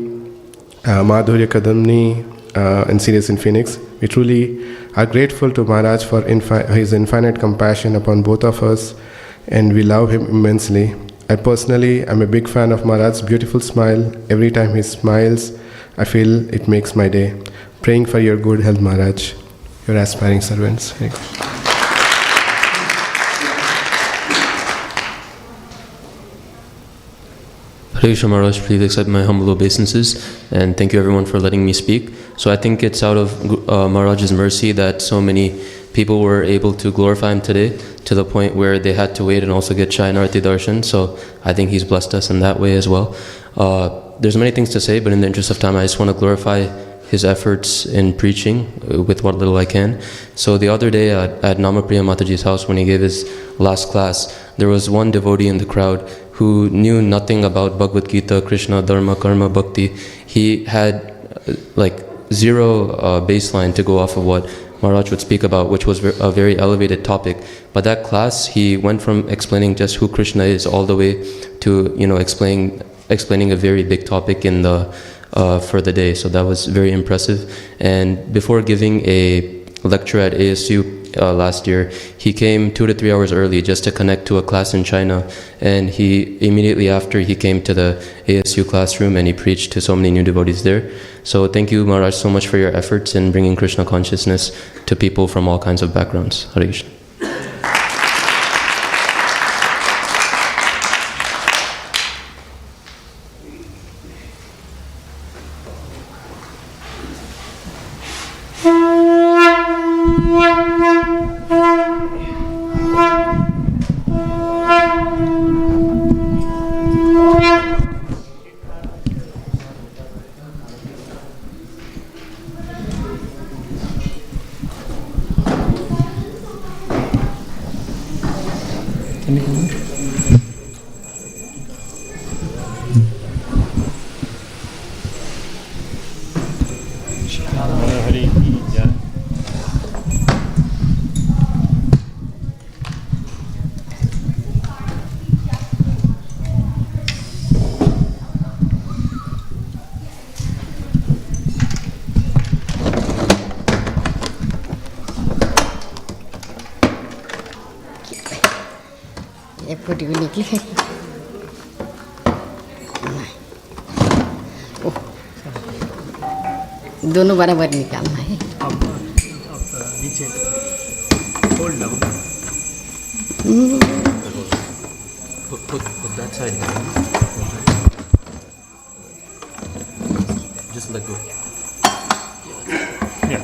Madhurya Kadamni, and series in Phoenix. We truly are grateful to Maharaj for his infinite compassion upon both of us, and we love him immensely. I personally am a big fan of Maharaj's beautiful smile. Every time he smiles, I feel it makes my day. Praying for your good health, Maharaj. Your aspiring servants. Hare Krishna Maharaj, please accept my humble obeisances, and thank you everyone for letting me speak. So I think it's out of Maharaj's mercy that so many people were able to glorify him today, to the point where they had to wait and also get Shayana Arti Darshan. So I think he's blessed us in that way as well. There's many things to say, but in the interest of time, I just want to glorify his efforts in preaching with what little I can. So the other day at Namapriya Mataji's house, when he gave his last class, there was one devotee in the crowd who knew nothing about Bhagavad Gita, Krishna, Dharma, Karma, Bhakti. He had like zero baseline to go off of what Maharaj would speak about, which was a very elevated topic. But that class, he went from explaining just who Krishna is all the way to, explaining a very big topic in the for the day. So that was very impressive. And before giving a lecture at ASU last year, he came 2 to 3 hours early just to connect to a class in China. And he immediately after he came to the ASU classroom and he preached to so many new devotees there. So thank you, Maharaj, so much for your efforts in bringing Krishna consciousness to people from all kinds of backgrounds. Hare Krishna. दोनों बराबर निकालना है। नीचे hold down. Put that side. Just let go. Yeah.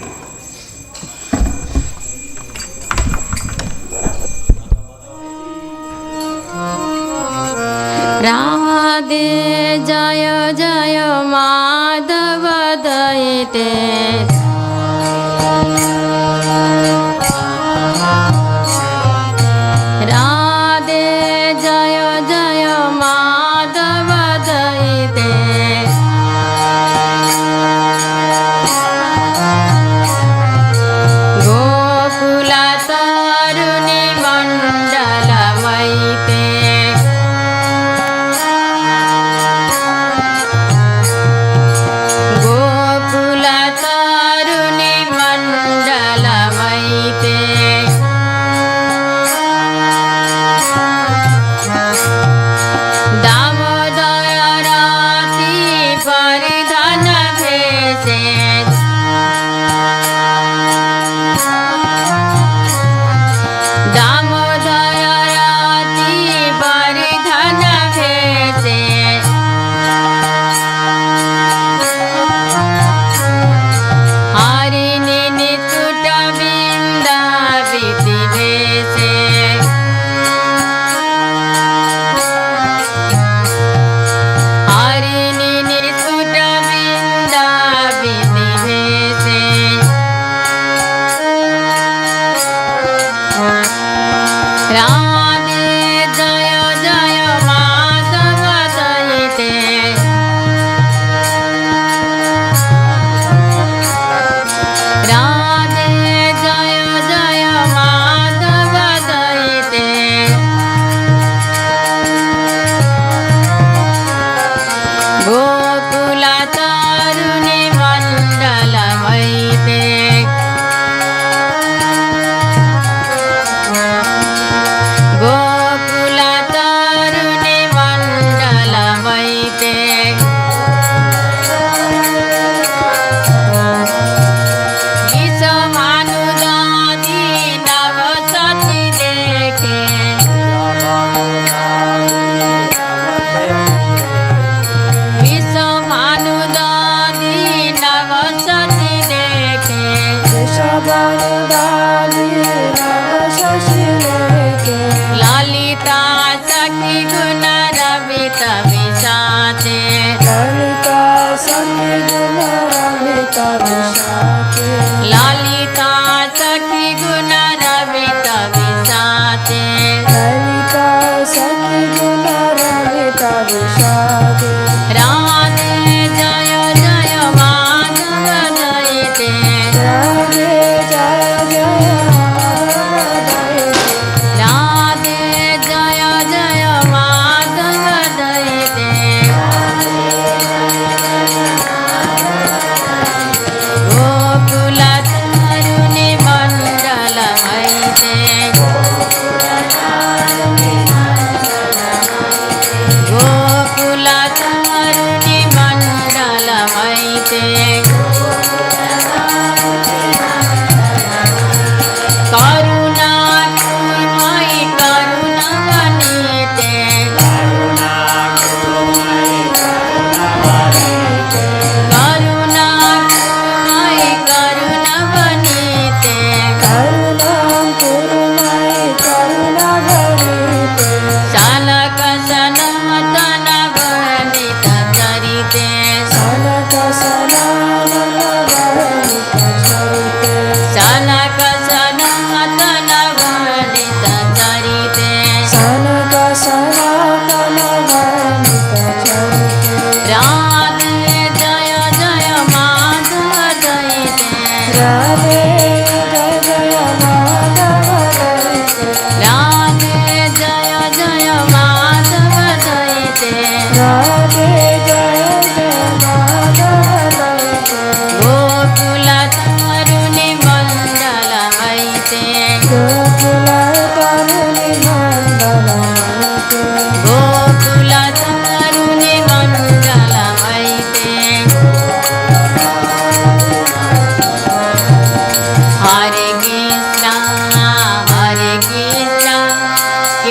Radhe जय जय माधव दयते राधे जय जय माधव दयते गोकुल तरुणी मंडल मैते Jai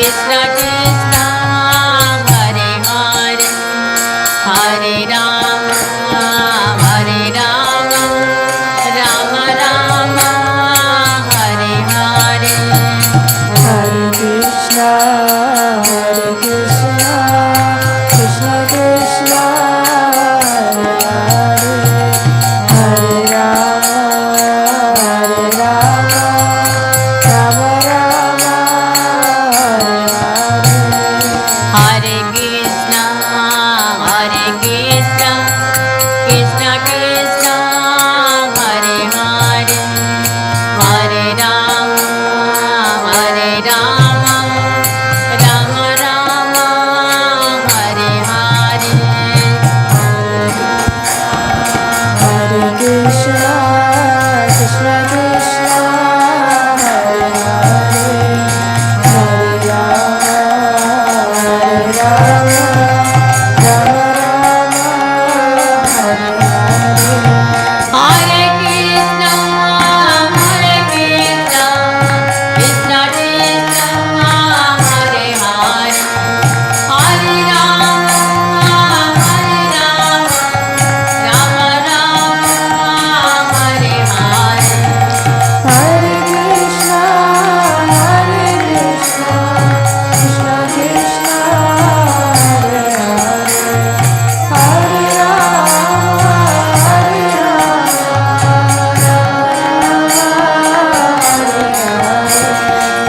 Krishna Krishna Hare Hare Hare Rama Hare Rama Rama Rama Hare Hare Hare Krishna Krishna Krishna Hare Hare Hare Rama Rama Rama Hare Krishna Krishna Krishna Hare Hare Hare Rama Rama Rama Hare Hare Hare Krishna Krishna Krishna Hare Hare Hare Rama Rama Hare Hare Krishna Krishna Krishna Hare Hare Hare Rama Rama Rama Hare Hare Hare Krishna Krishna Krishna Hare Hare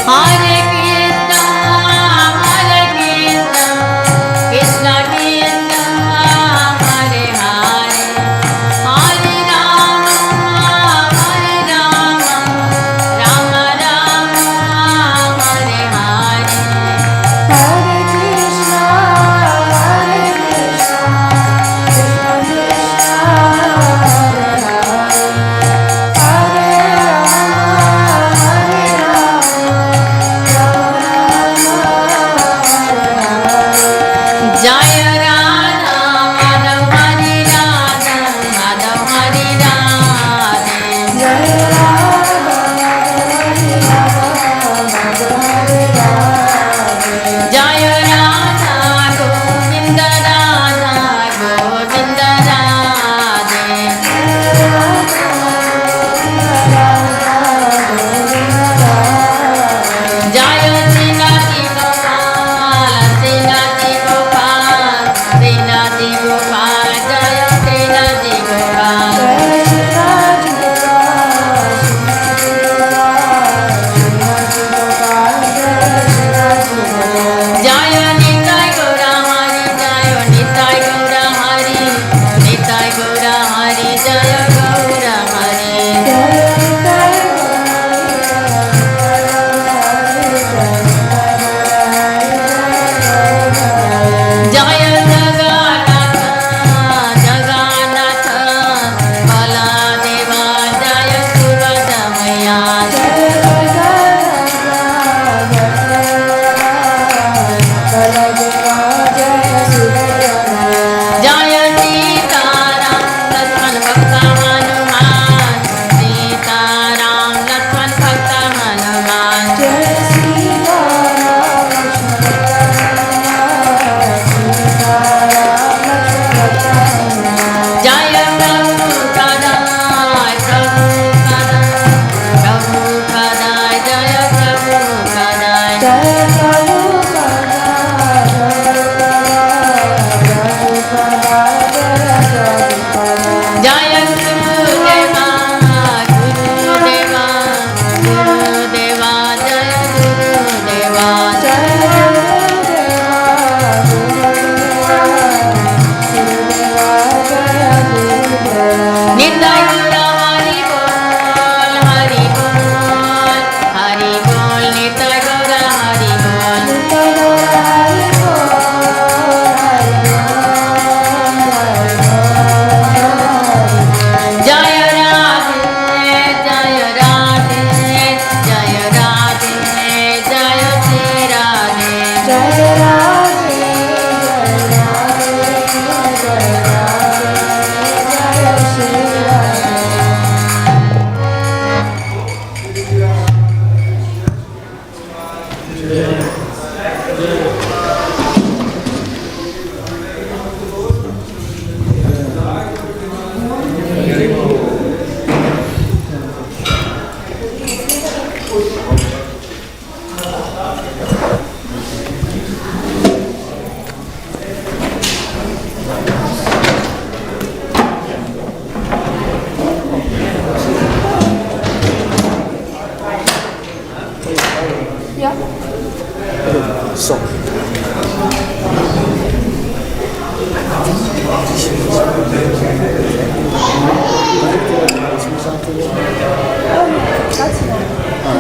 Hare Hare Krishna Krishna Krishna Hare Hare Hare Rama Rama Rama Hare Hare Hare Krishna Krishna Krishna Jaya Radha Madhav Hari Radha Madhav Hari Radha Jaya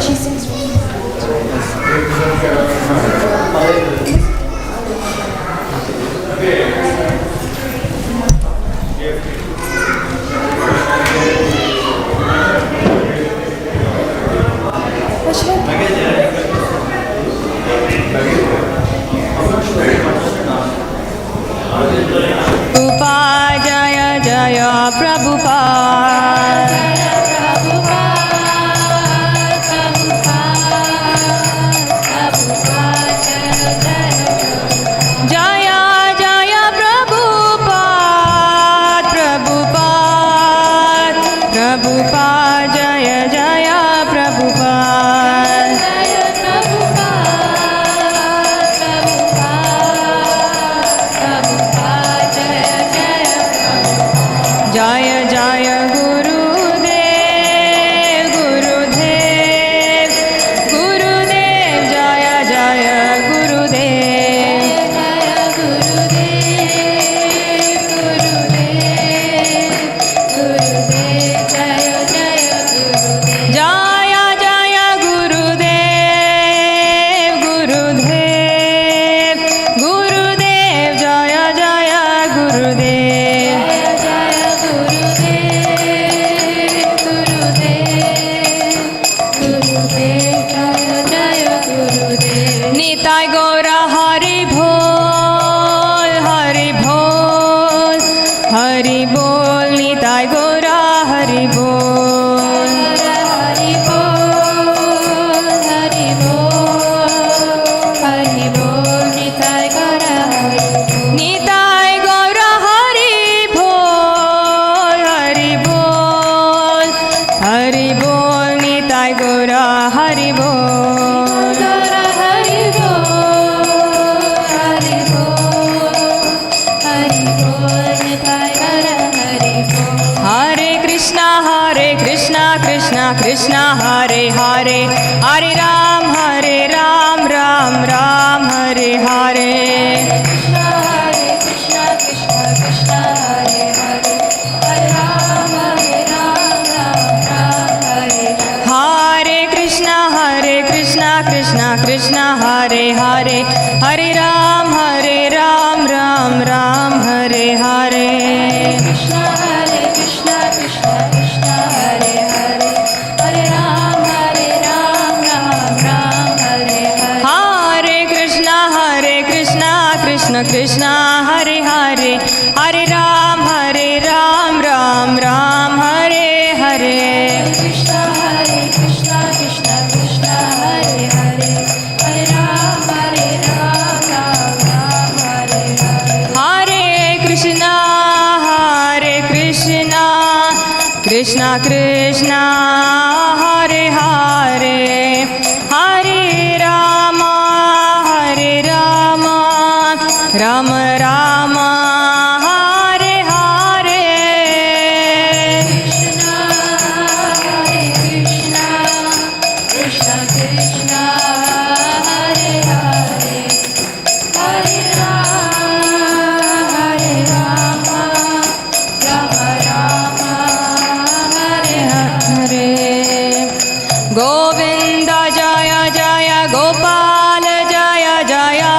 She sings Prabhupada, Jaya Jaya Prabhupada. Jaya Jaya Prabhupada, Prabhupada, Prabhupada, Jaya Jaya Prabhupada. Jaya Jaya Gurudev, Gurudev, Gurudev, Jaya Jaya Gurudev. Jaya Jaya Gurudev, Gurudev, Gurudev, Jaya Jaya Gurudev. Nitai Gaura Hari Bol, Hari Bol, Hari Bol, Nitai Gaura Hari Bol. Hari Bol, Hari Bol, Hari Bol, Nitai Gaura Hari Bol. Nitai Gaura Hari Bol, Hari Bol, Hari Bol, Nitai Gaura Hari Bol. Hare Krishna, Krishna Krishna, Hare Hare, Hare Ram, Ram Ram, Hare Hare. Hare Krishna, Krishna Krishna, Hare Hare, Hare Ram, Ram Ram, Hare Hare. Hare Krishna, Krishna Krishna, Hare Hare, Hare Ram, Ram Ram, Hare Hare. Krishna, Krishna Krishna, Hare Hare, Hare Ram, Ram Ram, Hare Hare. Hare Krishna, Krishna Krishna, Hare Hare, Hare Ram, Ram Ram, Hare Hare. Krishna, Krishna Krishna, Hare Hare, Hare Ram, Ram Ram, Hare Hare. Hare Krishna, Krishna Krishna, Hare Hare, Hare Rama, Rama Rama, Hare Hare. Krishna, Krishna, Krishna Krishna, Hare Hare, Hare Rama, Rama Rama, Hare Hare. Govinda Jaya Jaya, Gopal Jaya Jaya,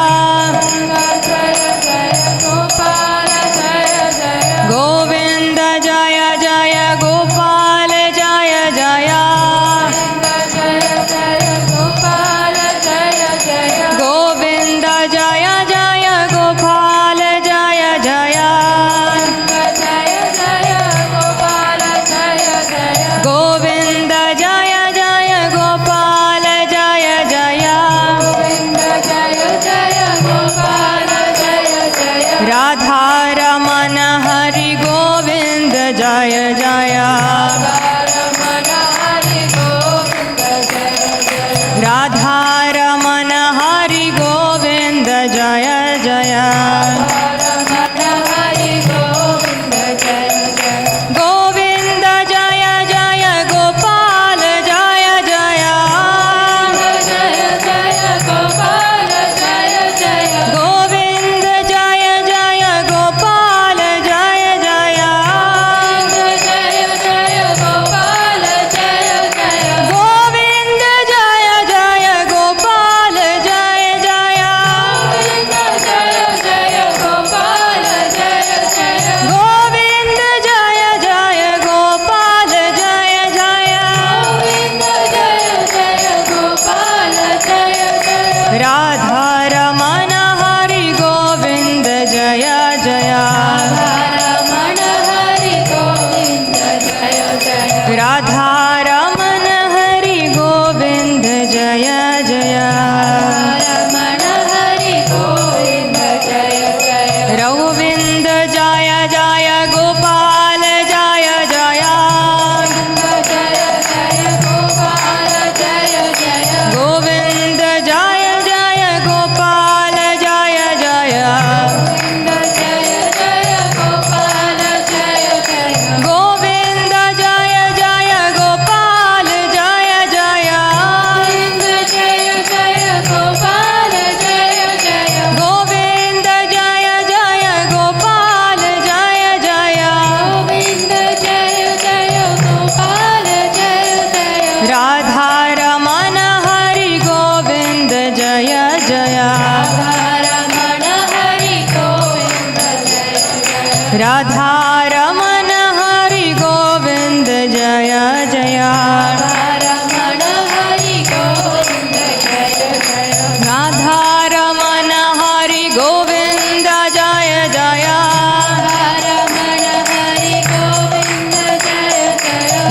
जय जय गोविंद जय जय गोपाल जय जय गोविंद जय जय गोपाल जय जय गोविंद जय जय गोपाल जय जय गोविंद जय जय गोपाल जय जय राधा रमण हरि गोविंद जय जय राधा रमण हरि गोविंद जय जय रघुविंद जय जय गोपाल जय जय गोविंद जय जय गोपाल जय जय गोविंद जय जय गोपाल जय जय गोविंद जय जय गोपाल जय जय राधा रमण हरि गोविंद जय जय राधा रमण हरि गोविंद जय जय राधा रमण हरि गोविंद जय जय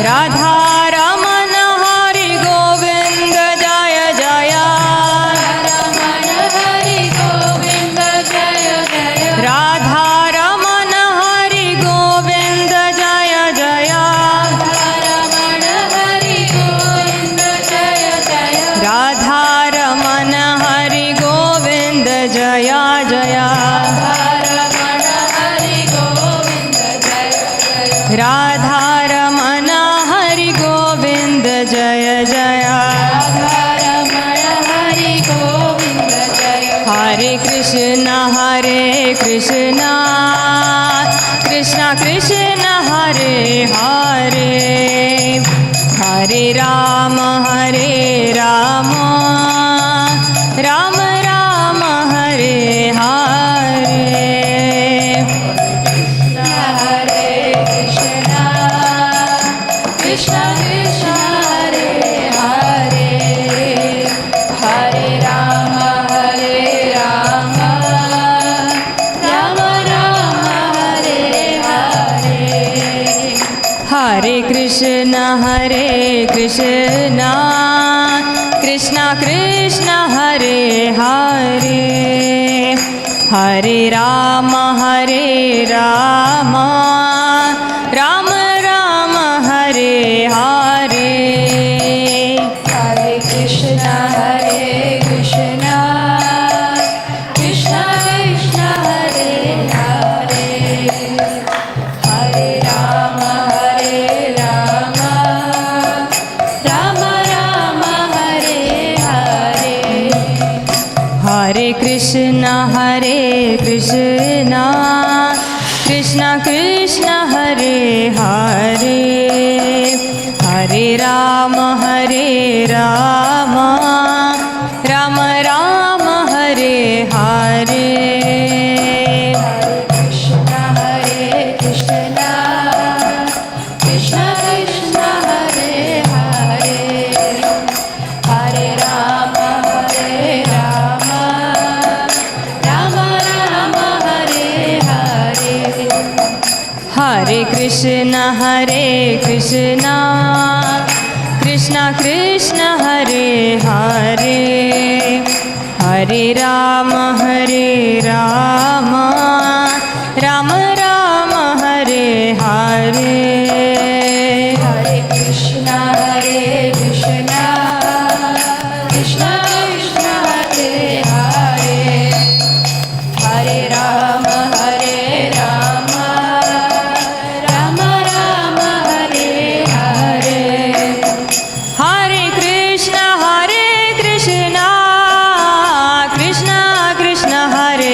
राधा रमण हरि गोविंद जय जय राधा रमण हरि गोविंद जय जय राधा रमण हरि गोविंद जय जय राधा रमण हरि गोविंद जय जय हरे Krishna Krishna Krishna Hare Hare Hare Ram Ram Ram Hare Hare Krishna Krishna Hare Hare Hare Rama Rama Rama Hare Hare Hare Krishna Krishna Krishna Hare Hare Hare Rama Rama Rama Rama Hare Hare Hare Krishna Krishna Krishna Hare Hare Hare Rama Rama Rama Rama Hare Hare Hare Krishna Krishna Krishna Hare Hare Hare Rama Rama Rama Rama Hare Hare Krishna Krishna Krishna Krishna Hare Hare Hare Rama Rama Rama Rama Hare Hare Hare Krishna Krishna Krishna Hare Hare Hare Rama Rama Rama Rama Hare Hare Hare Krishna Krishna Krishna Hare Hare